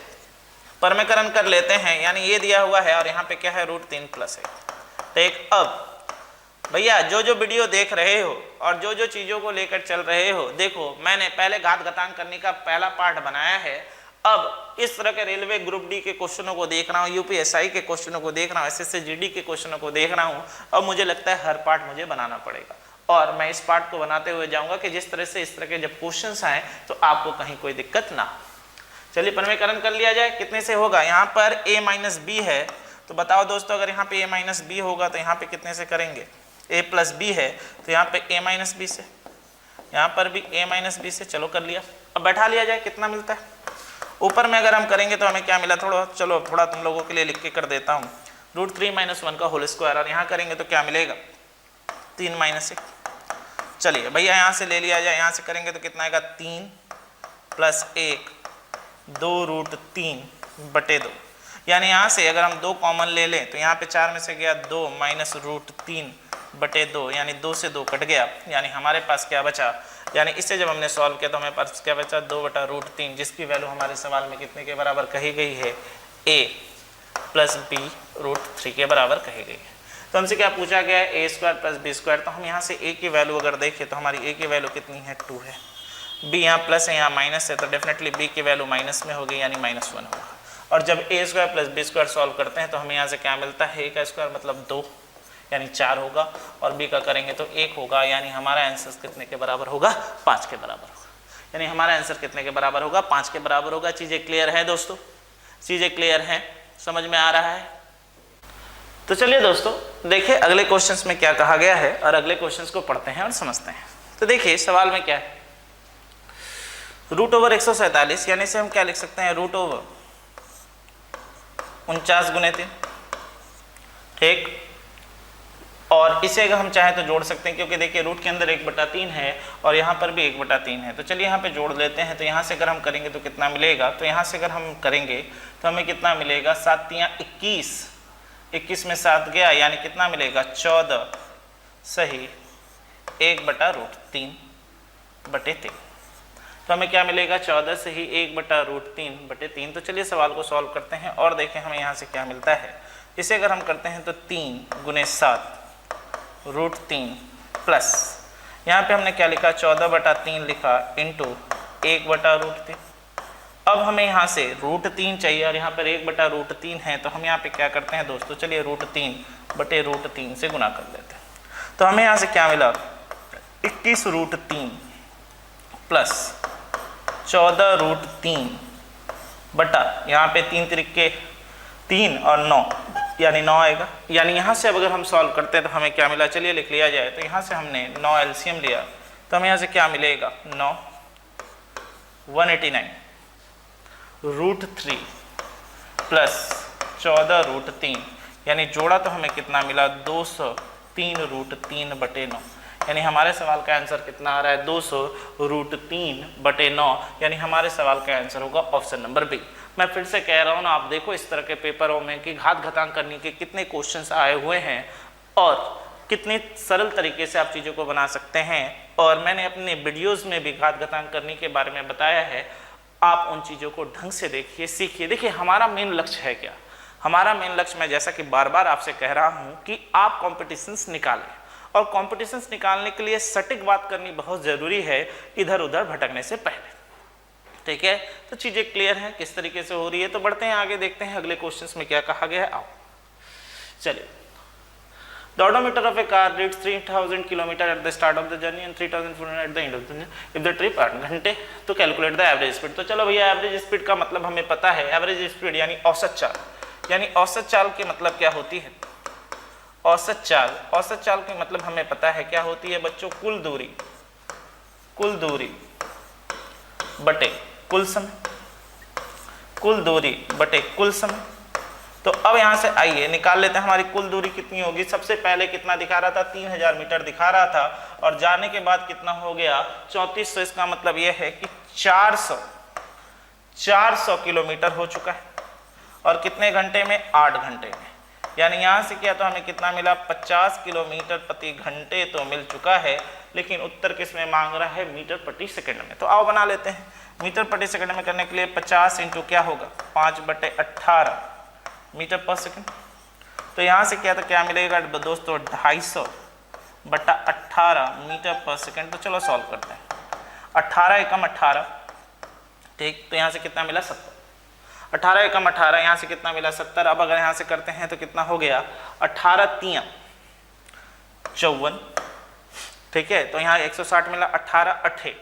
परमीकरण कर लेते हैं, यानी ये दिया हुआ है और यहाँ पे क्या है, √3 + a। ठीक, अब भैया जो जो वीडियो देख रहे हो और जो जो चीजों को लेकर चल रहे हो, देखो मैंने पहले घात घातांक करने का पहला पार्ट बनाया है। अब इस तरह के रेलवे ग्रुप डी के क्वेश्चनों को देख रहा हूँ, यूपीएसआई के क्वेश्चनों को देख रहा हूँ, एसएससी जीडी के क्वेश्चनों को देख रहा हूँ। अब मुझे लगता है हर पार्ट मुझे बनाना पड़ेगा, और मैं इस पार्ट को बनाते हुए जाऊंगा कि जिस तरह से इस तरह के जब क्वेश्चंस आए तो आपको कहीं कोई दिक्कत ना हो। चलिए परमीकरण कर लिया जाए, कितने से होगा, यहाँ पर a - b है, तो बताओ दोस्तों अगर यहाँ पे a - b होगा तो यहाँ पे कितने से करेंगे, a + b है तो यहाँ पे a - b से, यहाँ पर भी a - b से, चलो कर लिया। अब बैठा लिया जाए, कितना मिलता है। ऊपर में अगर हम करेंगे तो हमें क्या मिला, चलो थोड़ा तुम लोगों के लिए लिख के कर देता हूँ, √3 - 1 का होल स्क्वायर, और यहाँ करेंगे तो क्या मिलेगा, 3 - 1। चलिए भैया यहाँ से ले लिया जाए, यहाँ से करेंगे तो कितना आएगा, 3 + 1 2√3 / 2। यानी यहाँ से अगर हम 2 कॉमन ले लें तो यहाँ पे 4 में से गया 2 - √3 / 2, यानी 2 से 2 कट गया, यानी हमारे पास क्या बचा, यानी इससे जब हमने सॉल्व किया तो हमें पास क्या बचा, 2/√3, जिसकी वैल्यू हमारे सवाल में कितने के बराबर कही गई है, a + b √3 के बराबर कही गई है। तो हमसे क्या पूछा गया है, a² + b²। तो हम यहाँ से a की वैल्यू अगर देखें तो हमारी a की वैल्यू कितनी है, 2 है, b यहाँ प्लस है, यहाँ माइनस है, तो डेफिनेटली b की वैल्यू माइनस में होगी, यानी -1 होगा। और जब a² + b² सॉल्व करते हैं तो हमें यहाँ से क्या मिलता है, a का स्क्वायर मतलब 2, यानी 4 होगा, और b का करेंगे तो 1 होगा, यानी हमारा आंसर कितने के बराबर होगा, 5 के बराबर होगा। यानी हमारा आंसर कितने के बराबर होगा, 5 के बराबर होगा। चीज़ें क्लियर है दोस्तों, चीज़ें क्लियर हैं, समझ में आ रहा है। तो चलिए दोस्तों देखिए अगले क्वेश्चंस में क्या कहा गया है, और अगले क्वेश्चंस को पढ़ते हैं और समझते हैं। तो देखिए सवाल में क्या है, √147, यानी से हम क्या लिख सकते हैं, √49 × 3, ठीक। और इसे अगर हम चाहें तो जोड़ सकते हैं, क्योंकि देखिए रूट के अंदर 1/3 है और यहाँ पर भी 1/3 है। तो चलिए यहाँ पे जोड़ लेते हैं। तो यहाँ से अगर हम करेंगे तो कितना मिलेगा, तो यहाँ से अगर हम करेंगे तो हमें कितना मिलेगा, 7 × 21, 21 में 7 गया, यानी कितना मिलेगा, 14 सही 1/√3/3। तो हमें क्या मिलेगा, 14 सही 1/√3/3। तो चलिए सवाल को सॉल्व करते हैं और देखें हमें यहाँ से क्या मिलता है। इसे अगर हम करते हैं तो 3 × 7 √3 प्लस यहाँ पे हमने क्या लिखा, 14/3 लिखा, इंटू 1/√3। अब हमें यहाँ से √3 चाहिए और यहाँ पर 1/√3 है, तो हम यहाँ पे क्या करते हैं दोस्तों, चलिए √3/√3 से गुना कर लेते हैं। तो हमें यहाँ से क्या मिला, 21√3 प्लस 14√3 बटा यहाँ पे 3 त्रिके 3 और 9 यानी 9 आएगा। यानी यहाँ से अब अगर हम सॉल्व करते हैं तो हमें क्या मिला, चलिए लिख लिया जाए। तो यहाँ से हमने 9 एलसीएम लिया तो हमें यहाँ से क्या मिलेगा, 9 189√3 प्लस 14√3 यानी जोड़ा तो हमें कितना मिला, 203√3 बटे 9। यानी हमारे सवाल का आंसर कितना आ रहा है, 200√3 बटे 9। यानी हमारे सवाल का आंसर होगा ऑप्शन नंबर बी। मैं फिर से कह रहा हूँ ना, आप देखो इस तरह के पेपरों में कि घात घटांक करने के कितने क्वेश्चंस आए हुए हैं और कितने सरल तरीके से आप चीज़ों को बना सकते हैं। और मैंने अपने वीडियोस में भी घात घटांक करने के बारे में बताया है। आप उन चीज़ों को ढंग से देखिए, सीखिए। देखिए हमारा मेन लक्ष्य है क्या, हमारा मेन लक्ष्य, मैं जैसा कि बार बार आपसे कह रहा हूँ कि आप कॉम्पिटिशन्स निकालें। और कॉम्पिटिशन्स निकालने के लिए सटीक बात करनी बहुत ज़रूरी है, इधर उधर भटकने से पहले। ठीक है, तो चीज़ें क्लियर हैं किस तरीके से हो रही है। तो बढ़ते हैं आगे, देखते हैं अगले क्वेश्चंस में क्या कहा गया है। आओ चलिए। The odometer of a car reads 3000 km at the start of the journey and 3400 at the end of the journey. If the trip 8 घंटे, तो कैलकुलेट द एवरेज स्पीड। तो चलो भैया, एवरेज स्पीड का मतलब हमें पता है, एवरेज स्पीड यानी औसत चाल। यानी औसत चाल के मतलब क्या होती है, औसत चाल, औसत चाल के मतलब हमें पता है क्या होती है बच्चों, कुल दूरी, कुल दूरी बटे कुल समय, कुल दूरी बटे कुल समय। तो अब यहां से आइए निकाल लेते हैं हमारी कुल दूरी कितनी होगी। सबसे पहले कितना दिखा रहा था, 3000 मीटर दिखा रहा था और जाने के बाद कितना हो गया, 3400। इसका मतलब यह है कि 400 किलोमीटर हो चुका है और कितने घंटे में, 8 घंटे में। यानी यहाँ से क्या, तो हमें कितना मिला, 50 किलोमीटर प्रति घंटे तो मिल चुका है। लेकिन उत्तर किस में मांग रहा है, मीटर प्रति सेकंड में। तो आओ बना लेते हैं। मीटर प्रति सेकंड में करने के लिए 50 इंटू क्या होगा, 5/18 मीटर पर सेकंड। तो यहाँ से क्या, तो क्या मिलेगा दोस्तों, 250/18 मीटर पर सेकंड। तो चलो सॉल्व करते हैं। 18 एकम 18, ठीक, तो यहाँ से कितना मिला, 70। 18 एकम 18, यहाँ से कितना मिला, 70। अब अगर यहाँ से करते हैं तो कितना हो गया, 18×3 54, ठीक है। तो यहाँ 160 मिला, 18×8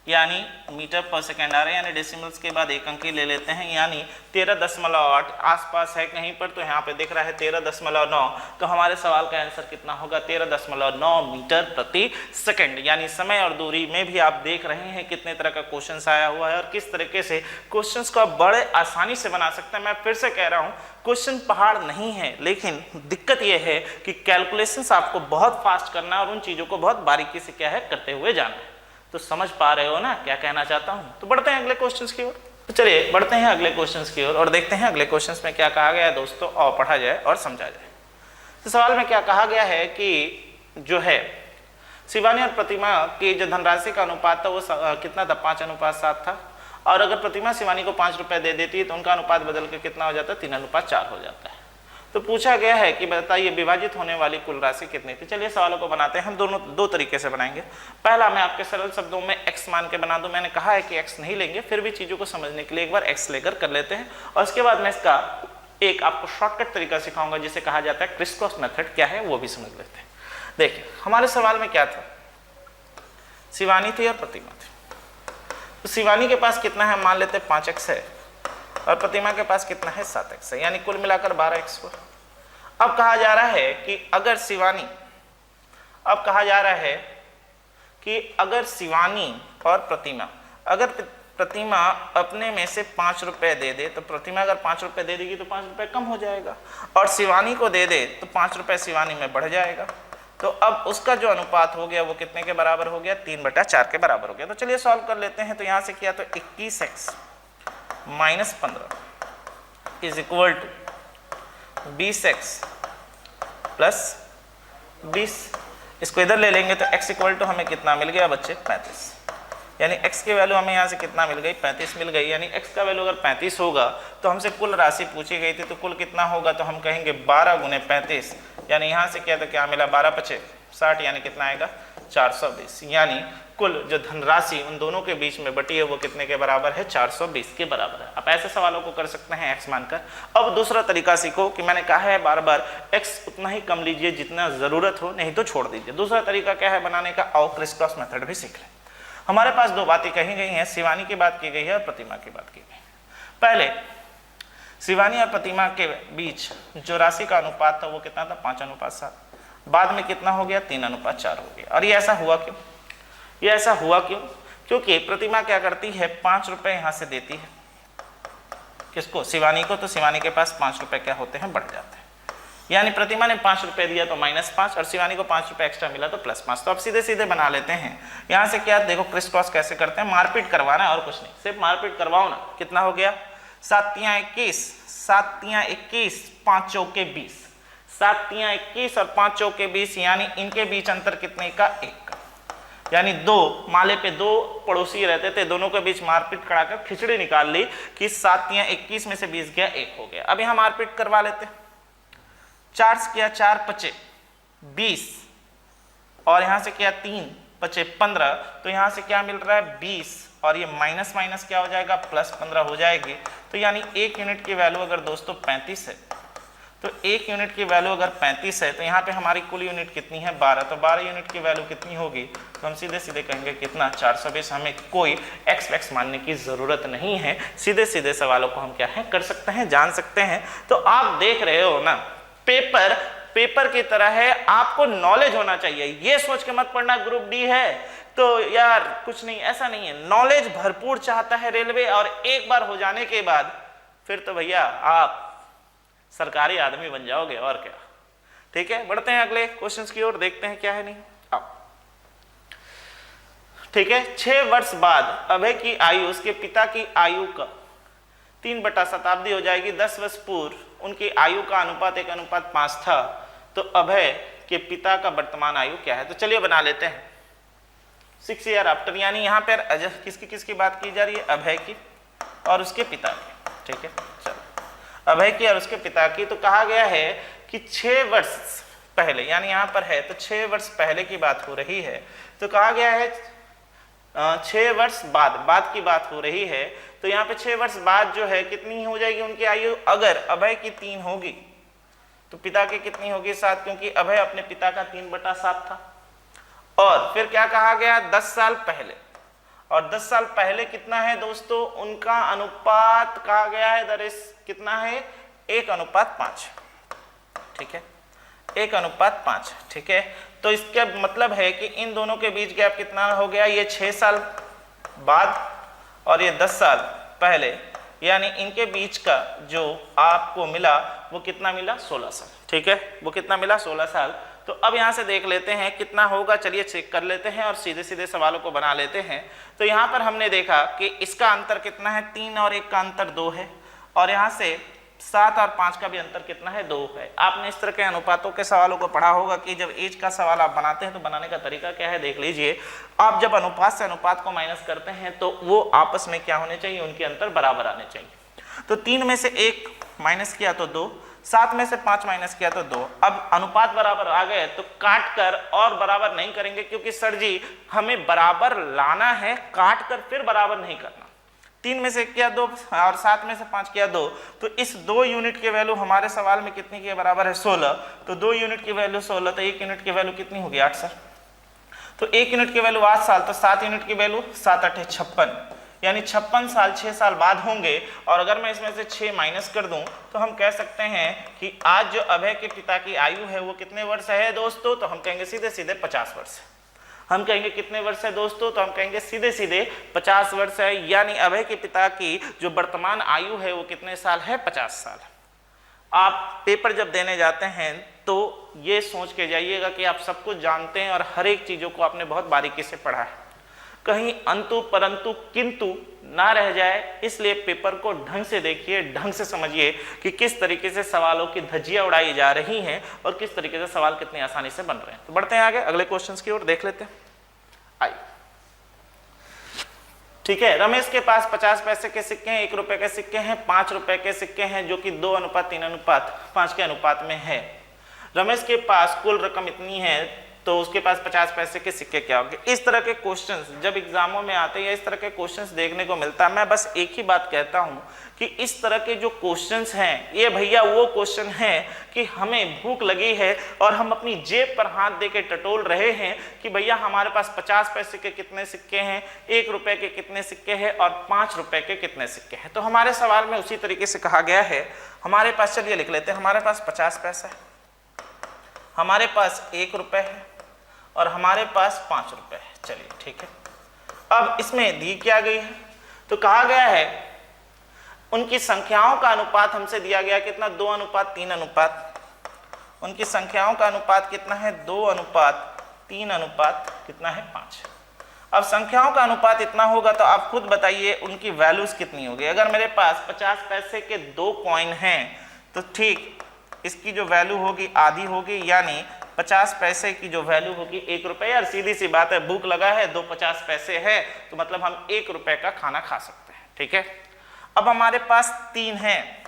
यानी मीटर पर सेकेंड आ रहा है। यानी डेसिमल्स के बाद एक अंकी ले लेते हैं, यानी 13.8 आसपास है कहीं पर। तो यहाँ पे दिख रहा है 13.9। तो हमारे सवाल का आंसर कितना होगा, 13.9 मीटर प्रति सेकंड। यानी समय और दूरी में भी आप देख रहे हैं कितने तरह का क्वेश्चन आया हुआ है और किस तरीके से क्वेश्चन को आप बड़े आसानी से बना सकते हैं। मैं फिर से कह रहा हूँ, क्वेश्चन पहाड़ नहीं है, लेकिन दिक्कत यह है कि कैलकुलेशंस आपको बहुत फास्ट करना है और उन चीज़ों को बहुत बारीकी से क्या है, करते हुए जाना है। तो समझ पा रहे हो ना क्या कहना चाहता हूं। तो बढ़ते हैं अगले क्वेश्चंस की ओर। तो चलिए बढ़ते हैं अगले क्वेश्चंस की ओर और देखते हैं अगले क्वेश्चंस में क्या कहा गया है दोस्तों, और पढ़ा जाए और समझा जाए। तो सवाल में क्या कहा गया है कि जो है शिवानी और प्रतिमा की जो धनराशि का अनुपात था वो कितना था, 5:7 था। और अगर प्रतिमा शिवानी को 5 रुपए दे देती है तो उनका अनुपात बदल के कितना हो जाता है, 3:4 हो जाता है। तो पूछा गया है कि बताइए विभाजित होने वाली कुल राशि कितनी थी। चलिए सवालों को बनाते हैं। हम दोनों दो तरीके से बनाएंगे। पहला, मैं आपके सरल शब्दों में x मान के बना दूं। मैंने कहा है कि x नहीं लेंगे, फिर भी चीज़ों को समझने के लिए एक बार x लेकर कर लेते हैं। और उसके बाद मैं इसका एक आपको शॉर्टकट तरीका सिखाऊंगा जिसे कहा जाता है क्रिस क्रॉस मेथड। क्या है वो भी समझ लेते हैं। देखिए हमारे सवाल में क्या था, शिवानी थी और प्रतिमा थी। तो शिवानी के पास कितना है, मान लेते 5x है और प्रतिमा के पास कितना है, 7x है। यानी कुल मिलाकर 12x हुआ। अब कहा जा रहा है कि अगर शिवानी, अब कहा जा रहा है कि अगर शिवानी और प्रतिमा, अगर प्रतिमा अपने में से 5 रुपए दे दे तो प्रतिमा अगर 5 रुपए दे देगी तो 5 रुपए कम हो जाएगा, और शिवानी को दे दे तो 5 रुपए शिवानी में बढ़ जाएगा। तो अब उसका जो अनुपात हो गया वो कितने के बराबर हो गया, 3/4 के बराबर हो गया। तो चलिए सॉल्व कर लेते हैं। तो यहाँ से किया तो 21x - 15 is equal to 20x plus 20। इसको इधर ले लेंगे तो x इक्वल टू हमें कितना मिल गया बच्चे, 35। यानी x की वैल्यू हमें यहाँ से कितना मिल गई, 35 मिल गई। यानी x का वैल्यू अगर 35 होगा तो हमसे कुल राशि पूछी गई थी, तो कुल कितना होगा, तो हम कहेंगे 12 × 35। यानी यहाँ से क्या, तो क्या मिला, 12×5 = 60। यानी कितना आएगा, 420, यानी कुल जो धनराशि उन दोनों के बीच में बटी है वो कितने के बराबर है? 420 के बराबर है। आप ऐसे सवालों को कर सकते हैं x मानकर। अब दूसरा तरीका सीखो कि मैंने कहा है बार बार x उतना ही कम लीजिए जितना जरूरत हो, नहीं तो छोड़ दीजिए। दूसरा तरीका क्या है बनाने का? आओ क्रिस क्रॉस मेथड भी सीख लें। हमारे पास दो बातें कही गई हैं, शिवानी की बात की गई है और प्रतिमा की बात की गई। पहले शिवानी और प्रतिमा के बीच जो राशि का अनुपात था वो कितना था? 5:7। बाद में कितना हो गया? 3:4 हो गया। और ये ऐसा हुआ क्यों? ये ऐसा हुआ क्यों? क्योंकि प्रतिमा क्या करती है? 5 रुपए यहां से देती है किसको? शिवानी को। तो शिवानी के पास 5 रुपए क्या होते हैं? बढ़ जाते हैं। यानी प्रतिमा ने 5 रुपए दिया तो -5 और शिवानी को 5 रुपए एक्स्ट्रा मिला तो +5। तो अब सीधे सीधे बना लेते हैं। यहां से क्या देखो क्रिस क्रॉस कैसे करते हैं? मारपीट करवाना है और कुछ नहीं, सिर्फ मारपीट करवाओ ना। कितना हो गया? 7×3 = 21, 7×3 = 21, 5 चौके 20, 7×3 = 21 और 5 चौके 20, यानी इनके बीच अंतर कितने का? 1 का। यानी 2 माले पे 2 पड़ोसी रहते थे, दोनों के बीच मारपीट कराकर खिचड़ी निकाल ली कि 7×21 में से 20 गया, 1 हो गया। अब यहां मारपीट करवा लेते हैं। 4 से किया 4 × 5 = 20 और यहां से किया 3 × 5 = 15। तो यहां से क्या मिल रहा है? 20 और ये माइनस माइनस क्या हो जाएगा? +15 हो जाएगी। तो यानी 1 यूनिट की वैल्यू अगर दोस्तों 35 है, तो 1 यूनिट की वैल्यू अगर 35 है तो यहाँ पे हमारी कुल यूनिट कितनी है? 12। तो 12 यूनिट की वैल्यू कितनी होगी? तो हम सीधे सीधे कहेंगे कितना? 420। हमें कोई x मानने की जरूरत नहीं है, सीधे सीधे सवालों को हम क्या है कर सकते हैं, जान सकते हैं। तो आप देख रहे हो ना, पेपर की तरह है, आपको नॉलेज होना चाहिए। ये सोच के मत पढ़ना ग्रुप डी है तो यार कुछ नहीं, ऐसा नहीं है। नॉलेज भरपूर चाहता है रेलवे, और एक बार हो जाने के बाद फिर तो भैया आप सरकारी आदमी बन जाओगे और क्या। ठीक है, बढ़ते हैं अगले क्वेश्चंस की ओर, देखते हैं क्या है नहीं। आओ, ठीक है। 6 वर्ष बाद अभय की आयु उसके पिता की आयु का 3/शताब्दी हो जाएगी। 10 वर्ष पूर्व उनकी आयु का अनुपात 1:5 था। तो अभय के पिता का वर्तमान आयु क्या है? तो चलिए बना लेते हैं। 6 ईयर आफ्टर, यानी यहाँ पर किसकी बात की जा रही है? अभय की और उसके पिता की। ठीक है, चलो अभय की और उसके पिता की। तो कहा गया है कि 6 वर्ष पहले, यानी यहाँ पर है तो 6 वर्ष पहले की बात हो रही है। तो कहा गया है 6 वर्ष बाद की बात हो रही है। तो यहाँ पे 6 वर्ष बाद जो है कितनी हो जाएगी उनकी आयु? अगर अभय की 3 होगी तो पिता की कितनी होगी? 7, क्योंकि अभय अपने पिता का 3/7 था। और फिर क्या कहा गया? 10 साल पहले, और 10 साल पहले कितना है दोस्तों? उनका अनुपात कहा गया है दरिस कितना है? 1:5। ठीक है, 1:5। ठीक है, तो इसका मतलब है कि इन दोनों के बीच गैप कितना हो गया? ये 6 साल बाद और ये 10 साल पहले, यानी इनके बीच का जो आपको मिला वो कितना मिला? 16 साल। ठीक है, वो कितना मिला? 16 साल। तो अब यहाँ से देख लेते हैं कितना होगा। चलिए चेक कर लेते हैं और सीधे सीधे सवालों को बना लेते हैं। तो यहाँ पर हमने देखा कि इसका अंतर कितना है? 3 और 1 का अंतर 2 है, और यहाँ से 7 और 5 का भी अंतर कितना है? 2 है। आपने इस तरह के अनुपातों के सवालों को पढ़ा होगा कि जब एज का सवाल आप बनाते हैं तो बनाने का तरीका क्या है, देख लीजिए। आप जब अनुपात से अनुपात को माइनस करते हैं तो वो आपस में क्या होने चाहिए? उनके अंतर बराबर आने चाहिए। तो 3 में से 1 माइनस किया तो 2, 7 में से 5 माइनस किया तो 2। अब अनुपात बराबर आ गए तो काट कर और बराबर नहीं करेंगे, क्योंकि सर जी हमें बराबर लाना है, काट कर फिर बराबर नहीं करना। 3 में से 1 किया 2 और 7 में से 5 किया 2। तो इस 2 यूनिट की वैल्यू हमारे सवाल में कितनी के बराबर है? 16। तो 2 यूनिट की वैल्यू 16, तो 1 यूनिट की वैल्यू कितनी होगी? 8 सर। तो 1 यूनिट की वैल्यू 8 साल, तो 7 यूनिट की वैल्यू 7 × 8 = 56, यानी 56 साल 6 साल बाद होंगे। और अगर मैं इसमें से 6 माइनस कर दूं तो हम कह सकते हैं कि आज जो अभय के पिता की आयु है वो कितने वर्ष है दोस्तों? तो हम कहेंगे सीधे सीधे 50 वर्ष है। हम कहेंगे कितने वर्ष है दोस्तों? तो हम कहेंगे सीधे सीधे 50 वर्ष है। यानी अभय के पिता की जो वर्तमान आयु है वो कितने साल है? 50 साल। आप पेपर जब देने जाते हैं तो ये सोच के जाइएगा कि आप सब कुछ जानते हैं और हर एक चीज़ों को आपने बहुत बारीकी से पढ़ा है, कहीं अंतु परंतु किंतु ना रह जाए। इसलिए पेपर को ढंग से देखिए, ढंग से समझिए कि किस तरीके से सवालों की धज्जियां उड़ाई जा रही हैं और किस तरीके से सवाल कितनी आसानी से बन रहे हैं। तो बढ़ते हैं आगे अगले क्वेश्चंस की ओर, देख लेते हैं। आइए, ठीक है। रमेश के पास 50 पैसे के सिक्के हैं, 1 रुपए के सिक्के हैं, 5 रुपए के सिक्के हैं, जो कि 2:3:5 के अनुपात में है। रमेश के पास कुल रकम इतनी है तो उसके पास 50 पैसे के सिक्के क्या होंगे। इस तरह के क्वेश्चंस जब एग्जामों में आते हैं या इस तरह के क्वेश्चंस देखने को मिलता है, मैं बस एक ही बात कहता हूं कि इस तरह के जो क्वेश्चंस हैं ये भैया वो क्वेश्चन है कि हमें भूख लगी है और हम अपनी जेब पर हाथ दे के टटोल रहे हैं कि भैया हमारे पास 50 पैसे के कितने सिक्के हैं, 1 रुपए के कितने सिक्के हैं और 5 रुपए के कितने सिक्के हैं। तो हमारे सवाल में उसी तरीके से कहा गया है, हमारे पास, चलिए लिख लेते हैं, हमारे पास 50 पैसा है, हमारे पास 1 रुपए है और हमारे पास 5 रुपए है। चलिए ठीक है, अब इसमें दी क्या गई है, तो कहा गया है उनकी संख्याओं का अनुपात हमसे दिया गया कितना, 2:3 उनकी संख्याओं का अनुपात कितना है, 2:3 कितना है, 5। अब संख्याओं का अनुपात इतना होगा तो आप खुद बताइए उनकी वैल्यूज कितनी होगी। अगर मेरे पास 50 पैसे के 2 कॉइन हैं तो ठीक इसकी जो वैल्यू होगी आधी होगी, यानी 50 पैसे की जो वैल्यू होगी 1 रुपए। यार सीधी सी बात है, भूख लगा है, 2 50 पैसे है तो मतलब हम 1 रुपए का खाना खा सकते हैं। ठीक है, अब हमारे पास 3 है,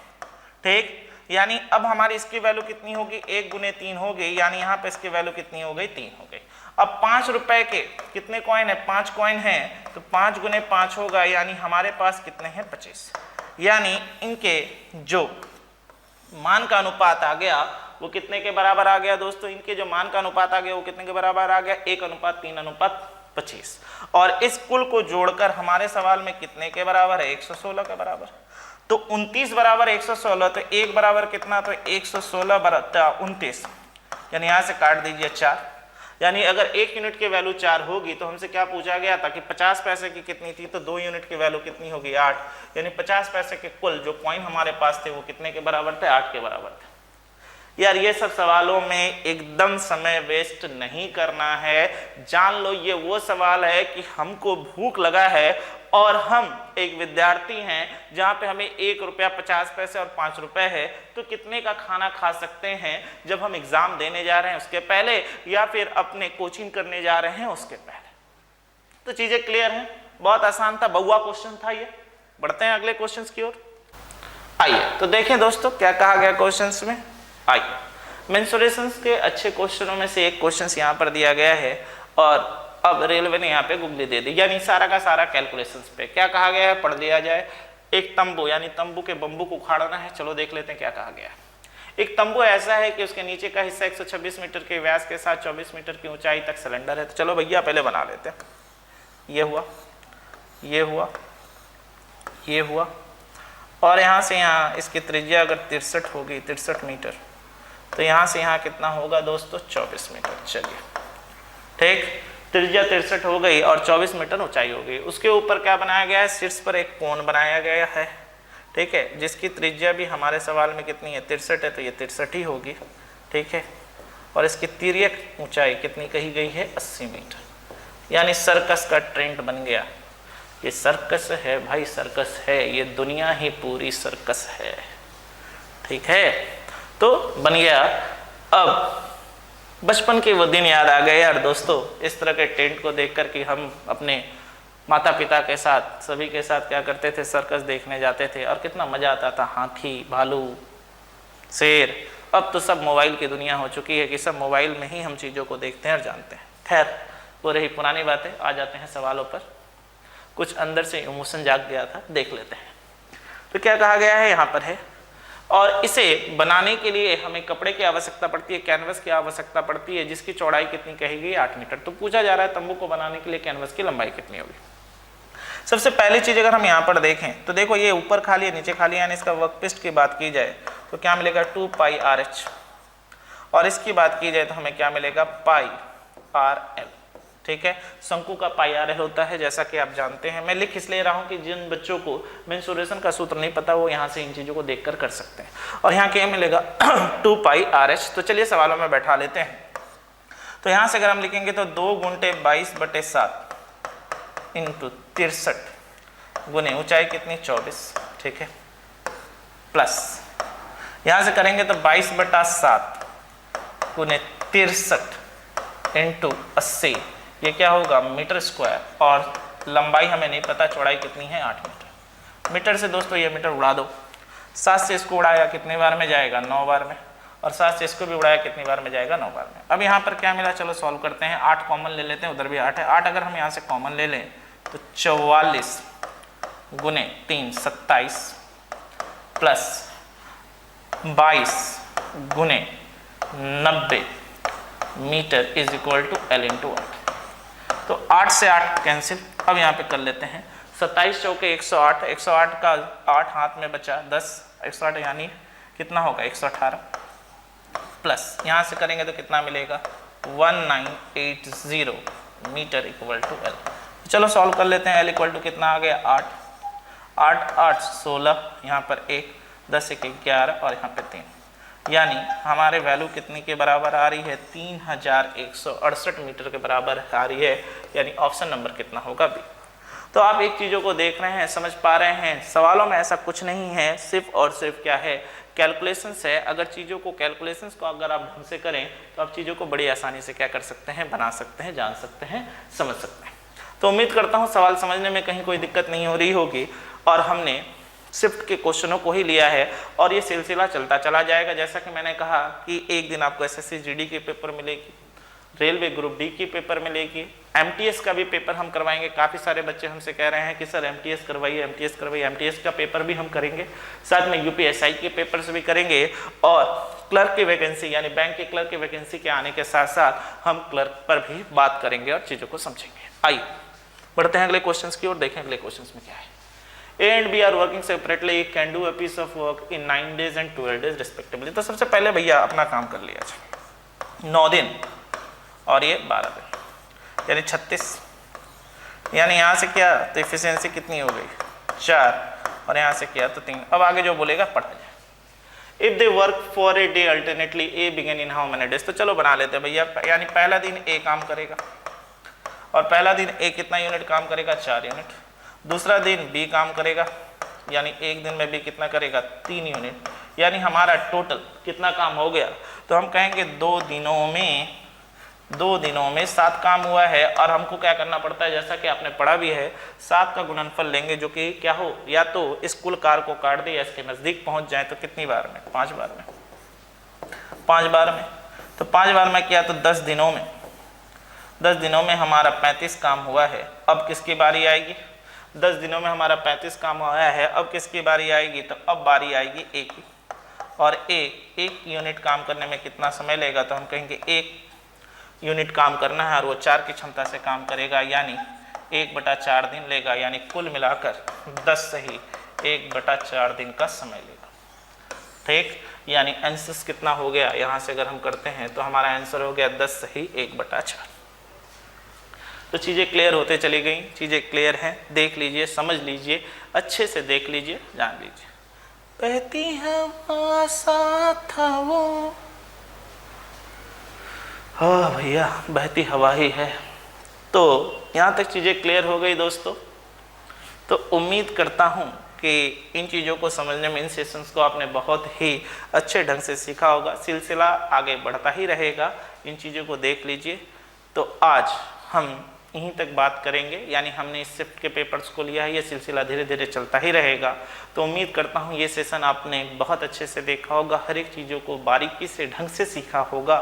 ठीक, यानी अब हमारी इसकी वैल्यू कितनी होगी, 1 गुने 3 हो गई, यानी यहाँ पे इसकी वैल्यू कितनी हो गई, 3 हो गई। अब 5 रुपए के कितने कॉइन है, 5 कॉइन है, तो 5 गुने 5 होगा, यानी हमारे पास कितने हैं, 25। यानी इनके जो मान का अनुपात आ गया वो कितने के बराबर आ गया दोस्तों, इनके जो मान का अनुपात आ गया वो कितने के बराबर आ गया, 1:3:25। और इस कुल को जोड़कर हमारे सवाल में कितने के बराबर है, 116 के बराबर। तो 29 बराबर 116, तो 1 बराबर कितना, तो 116 बराबर 29, यानी यहाँ से काट दीजिए 4। यानी अगर 1 यूनिट की वैल्यू 4 होगी तो हमसे क्या पूछा गया था कि 50 पैसे की कितनी थी, तो 2 यूनिट की वैल्यू कितनी होगी, 8। यानी 50 पैसे के कुल जो कॉइन हमारे पास थे वो कितने के बराबर थे, 8 के बराबर थे। यार ये सब सवालों में एकदम समय वेस्ट नहीं करना है, जान लो ये वो सवाल है कि हमको भूख लगा है और हम एक विद्यार्थी हैं जहाँ पे हमें 1 रुपया 50 पैसे और 5 रुपए है, तो कितने का खाना खा सकते हैं जब हम एग्जाम देने जा रहे हैं उसके पहले या फिर अपने कोचिंग करने जा रहे हैं उसके पहले। तो चीजें क्लियर हैं, बहुत आसान था, बउआ क्वेश्चन था ये। बढ़ते हैं अगले क्वेश्चन की ओर। आइए तो देखें दोस्तों क्या कहा गया क्वेश्चन में। आइए, मेंसुरेशंस के अच्छे क्वेश्चनों में से एक क्वेश्चन यहाँ पर दिया गया है और अब रेलवे ने यहाँ पे गुगली दे दी, यानी सारा का सारा कैलकुलेशंस पे क्या कहा गया है पढ़ लिया जाए। एक तंबू, यानी तंबू के बम्बू को उखाड़ना है, चलो देख लेते हैं क्या कहा गया है। एक तंबू ऐसा है कि उसके नीचे का हिस्सा 126 मीटर के व्यास के साथ 24 मीटर की ऊंचाई तक सिलेंडर है। तो चलो भैया पहले बना लेते हैं। ये हुआ, ये हुआ, ये हुआ, और यहाँ से यहाँ इसकी त्रिज्या अगर 63 होगी, 63 मीटर, तो यहाँ से यहाँ कितना होगा दोस्तों, 24 मीटर। चलिए ठीक, त्रिज्या 63 हो गई और 24 मीटर ऊंचाई हो गई। उसके ऊपर क्या बनाया गया है, शीर्ष पर एक कोण बनाया गया है, ठीक है, जिसकी त्रिज्या भी हमारे सवाल में कितनी है, 63 है, तो ये 63 ही होगी, ठीक है। और इसकी तिर्यक ऊंचाई कितनी कही गई है, 80 मीटर। यानी सर्कस का ट्रेंड बन गया। ये सर्कस है भाई, सर्कस है, ये दुनिया ही पूरी सर्कस है, ठीक है। तो बन गया। अब बचपन के वो दिन याद आ गए यार दोस्तों, इस तरह के टेंट को देखकर कि हम अपने माता पिता के साथ, सभी के साथ क्या करते थे, सर्कस देखने जाते थे और कितना मजा आता था, हाथी, भालू, शेर। अब तो सब मोबाइल की दुनिया हो चुकी है कि सब मोबाइल में ही हम चीज़ों को देखते हैं और जानते हैं। खैर वो रही पुरानी बातें, आ जाते हैं सवालों पर। कुछ अंदर से इमोशन जाग गया था, देख लेते हैं। तो क्या कहा गया है यहाँ पर है, और इसे बनाने के लिए हमें कपड़े की आवश्यकता पड़ती है, कैनवस की आवश्यकता पड़ती है, जिसकी चौड़ाई कितनी कही गई, 8 मीटर। तो पूछा जा रहा है तंबू को बनाने के लिए कैनवस की लंबाई कितनी होगी। सबसे पहली चीज अगर हम यहाँ पर देखें तो देखो ये ऊपर खाली है, नीचे खाली है, यानी इसका वर्कपीस की बात की जाए तो क्या मिलेगा, 2πRh, और इसकी बात की जाए तो हमें क्या मिलेगा, πRl, ठीक है। शंकु का πRl होता है, जैसा कि आप जानते हैं। मैं लिख इसलिए रहा हूँ कि जिन बच्चों को मेंसुरेशन का सूत्र नहीं पता वो यहाँ से इन चीज़ों को देखकर कर सकते हैं। और यहाँ क्या मिलेगा, 2πRh। तो चलिए सवालों में बैठा लेते हैं। तो यहाँ से अगर हम लिखेंगे तो 2 × 22/7 × 63 गुने ऊंचाई कितनी, 24, ठीक है, प्लस यहाँ से करेंगे तो 22/7 गुने 63 × 80, ये क्या होगा, मीटर स्क्वायर। और लंबाई हमें नहीं पता, चौड़ाई कितनी है, 8 मीटर। मीटर से दोस्तों ये मीटर उड़ा दो, 7 से इसको उड़ाया कितने बार में जाएगा, 9 बार में। और 7 से इसको भी उड़ाया कितनी बार में जाएगा, 9 बार में। अब यहाँ पर क्या मिला, चलो सॉल्व करते हैं। 8 कॉमन ले लेते हैं, उधर भी 8 है। 8 अगर हम यहाँ से कॉमन ले लें तो 44 गुने 3 27 प्लस 22 गुने 90 metre is equal to L into 8। तो 8 से 8 कैंसिल। अब यहाँ पे कर लेते हैं 27 चौके 108, 108 का 8 हाथ में बचा 10, 108 यानी कितना होगा 118 प्लस यहाँ से करेंगे तो कितना मिलेगा 1980 मीटर इक्वल टू L। चलो सॉल्व कर लेते हैं। L इक्वल टू कितना आ गया 8, 8 8 16, यहाँ पर 1 10 1 11 और यहाँ पे 3, यानी हमारे वैल्यू कितने के बराबर आ रही है 3168 मीटर के बराबर आ रही है, यानी ऑप्शन नंबर कितना होगा बी। तो आप एक चीज़ों को देख रहे हैं, समझ पा रहे हैं, सवालों में ऐसा कुछ नहीं है, सिर्फ और सिर्फ क्या है कैलकुलेशंस है। अगर चीज़ों को कैलकुलेशंस को अगर आप ढंग से करें तो आप चीज़ों को बड़ी आसानी से क्या कर सकते हैं, बना सकते हैं, जान सकते हैं, समझ सकते हैं। तो उम्मीद करता हूँ सवाल समझने में कहीं कोई दिक्कत नहीं हो रही होगी और हमने शिफ्ट के क्वेश्चनों को ही लिया है और ये सिलसिला चलता चला जाएगा। जैसा कि मैंने कहा कि एक दिन आपको एसएससी जीडी के पेपर मिलेगी, रेलवे ग्रुप डी की पेपर मिलेगी, एमटीएस का भी पेपर हम करवाएंगे। काफ़ी सारे बच्चे हमसे कह रहे हैं कि सर एमटीएस करवाइए, एमटीएस करवाइए। एमटीएस का पेपर भी हम करेंगे, साथ में यूपीएसआई के पेपर से भी करेंगे और क्लर्क की वैकेंसी यानी बैंक के क्लर्क की वैकेंसी के आने के साथ साथ हम क्लर्क पर भी बात करेंगे और चीज़ों को समझेंगे। आइए बढ़ते हैं अगले क्वेश्चन की ओर, देखें अगले क्वेश्चन में क्या है। A and B are working separately, can do a piece of work in 9 days and 12 days respectively। तो सबसे पहले भैया अपना काम कर लिया जाए। 9 दिन और ये 12 दिन यानी 36, यानी यहाँ से क्या तो एफिशिएंसी कितनी हो गई 4 और यहाँ से किया तो 3। अब आगे जो बोलेगा पढ़ा जाए। If they work for a day alternately A begin in how many days. तो चलो बना लेते हैं भैया, यानी पहला दिन ए काम करेगा और पहला दिन ए कितना यूनिट काम करेगा 4 यूनिट। दूसरा दिन बी काम करेगा यानी एक दिन में बी कितना करेगा 3 यूनिट, यानी हमारा टोटल कितना काम हो गया। तो हम कहेंगे 2 दिनों में 7 काम हुआ है और हमको क्या करना पड़ता है, जैसा कि आपने पढ़ा भी है, 7 का गुणनफल लेंगे जो कि क्या हो, या तो इस कुल कार को काट दे या इसके नज़दीक पहुंच जाए। तो कितनी बार में 5 बार में, 5 बार में। तो 5 बार में किया तो 10 दिनों में हमारा 35 काम हुआ है। अब किसकी बारी आएगी, 10 दिनों में हमारा 35 काम हुआ है, अब किसकी बारी आएगी, तो अब बारी आएगी ए की। और एक यूनिट काम करने में कितना समय लेगा, तो हम कहेंगे 1 यूनिट काम करना है और वो 4 की क्षमता से काम करेगा, यानी 1/4 दिन लेगा, यानी कुल मिलाकर 10 सही 1/4 दिन का समय लेगा। ठीक, यानी आंसर कितना हो गया, यहाँ से अगर हम करते हैं तो हमारा आंसर हो गया 10 सही 1/4। तो चीज़ें क्लियर होते चली गई, चीज़ें क्लियर हैं, देख लीजिए, समझ लीजिए, अच्छे से देख लीजिए, जान लीजिए। बहती हवा सा था वो, हाँ भैया बहती हवा ही है। तो यहाँ तक चीज़ें क्लियर हो गई दोस्तों। तो उम्मीद करता हूँ कि इन चीज़ों को समझने में, इन सेशंस को आपने बहुत ही अच्छे ढंग से सीखा होगा। सिलसिला आगे बढ़ता ही रहेगा, इन चीज़ों को देख लीजिए। तो आज हम यहीं तक बात करेंगे, यानी हमने इस शिफ्ट के पेपर्स को लिया है, ये सिलसिला धीरे धीरे चलता ही रहेगा। तो उम्मीद करता हूँ ये सेशन आपने बहुत अच्छे से देखा होगा, हर एक चीज़ों को बारीकी से ढंग से सीखा होगा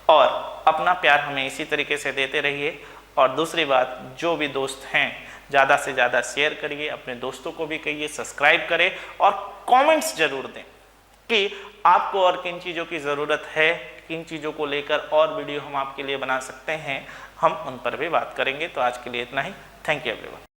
और अपना प्यार हमें इसी तरीके से देते रहिए। और दूसरी बात, जो भी दोस्त हैं ज़्यादा से ज़्यादा शेयर करिए, अपने दोस्तों को भी कहिए सब्सक्राइब करें और कमेंट्स ज़रूर दें कि आपको और किन चीज़ों की ज़रूरत है, किन चीज़ों को लेकर और वीडियो हम आपके लिए बना सकते हैं, हम उन पर भी बात करेंगे। तो आज के लिए इतना ही। Thank you everyone.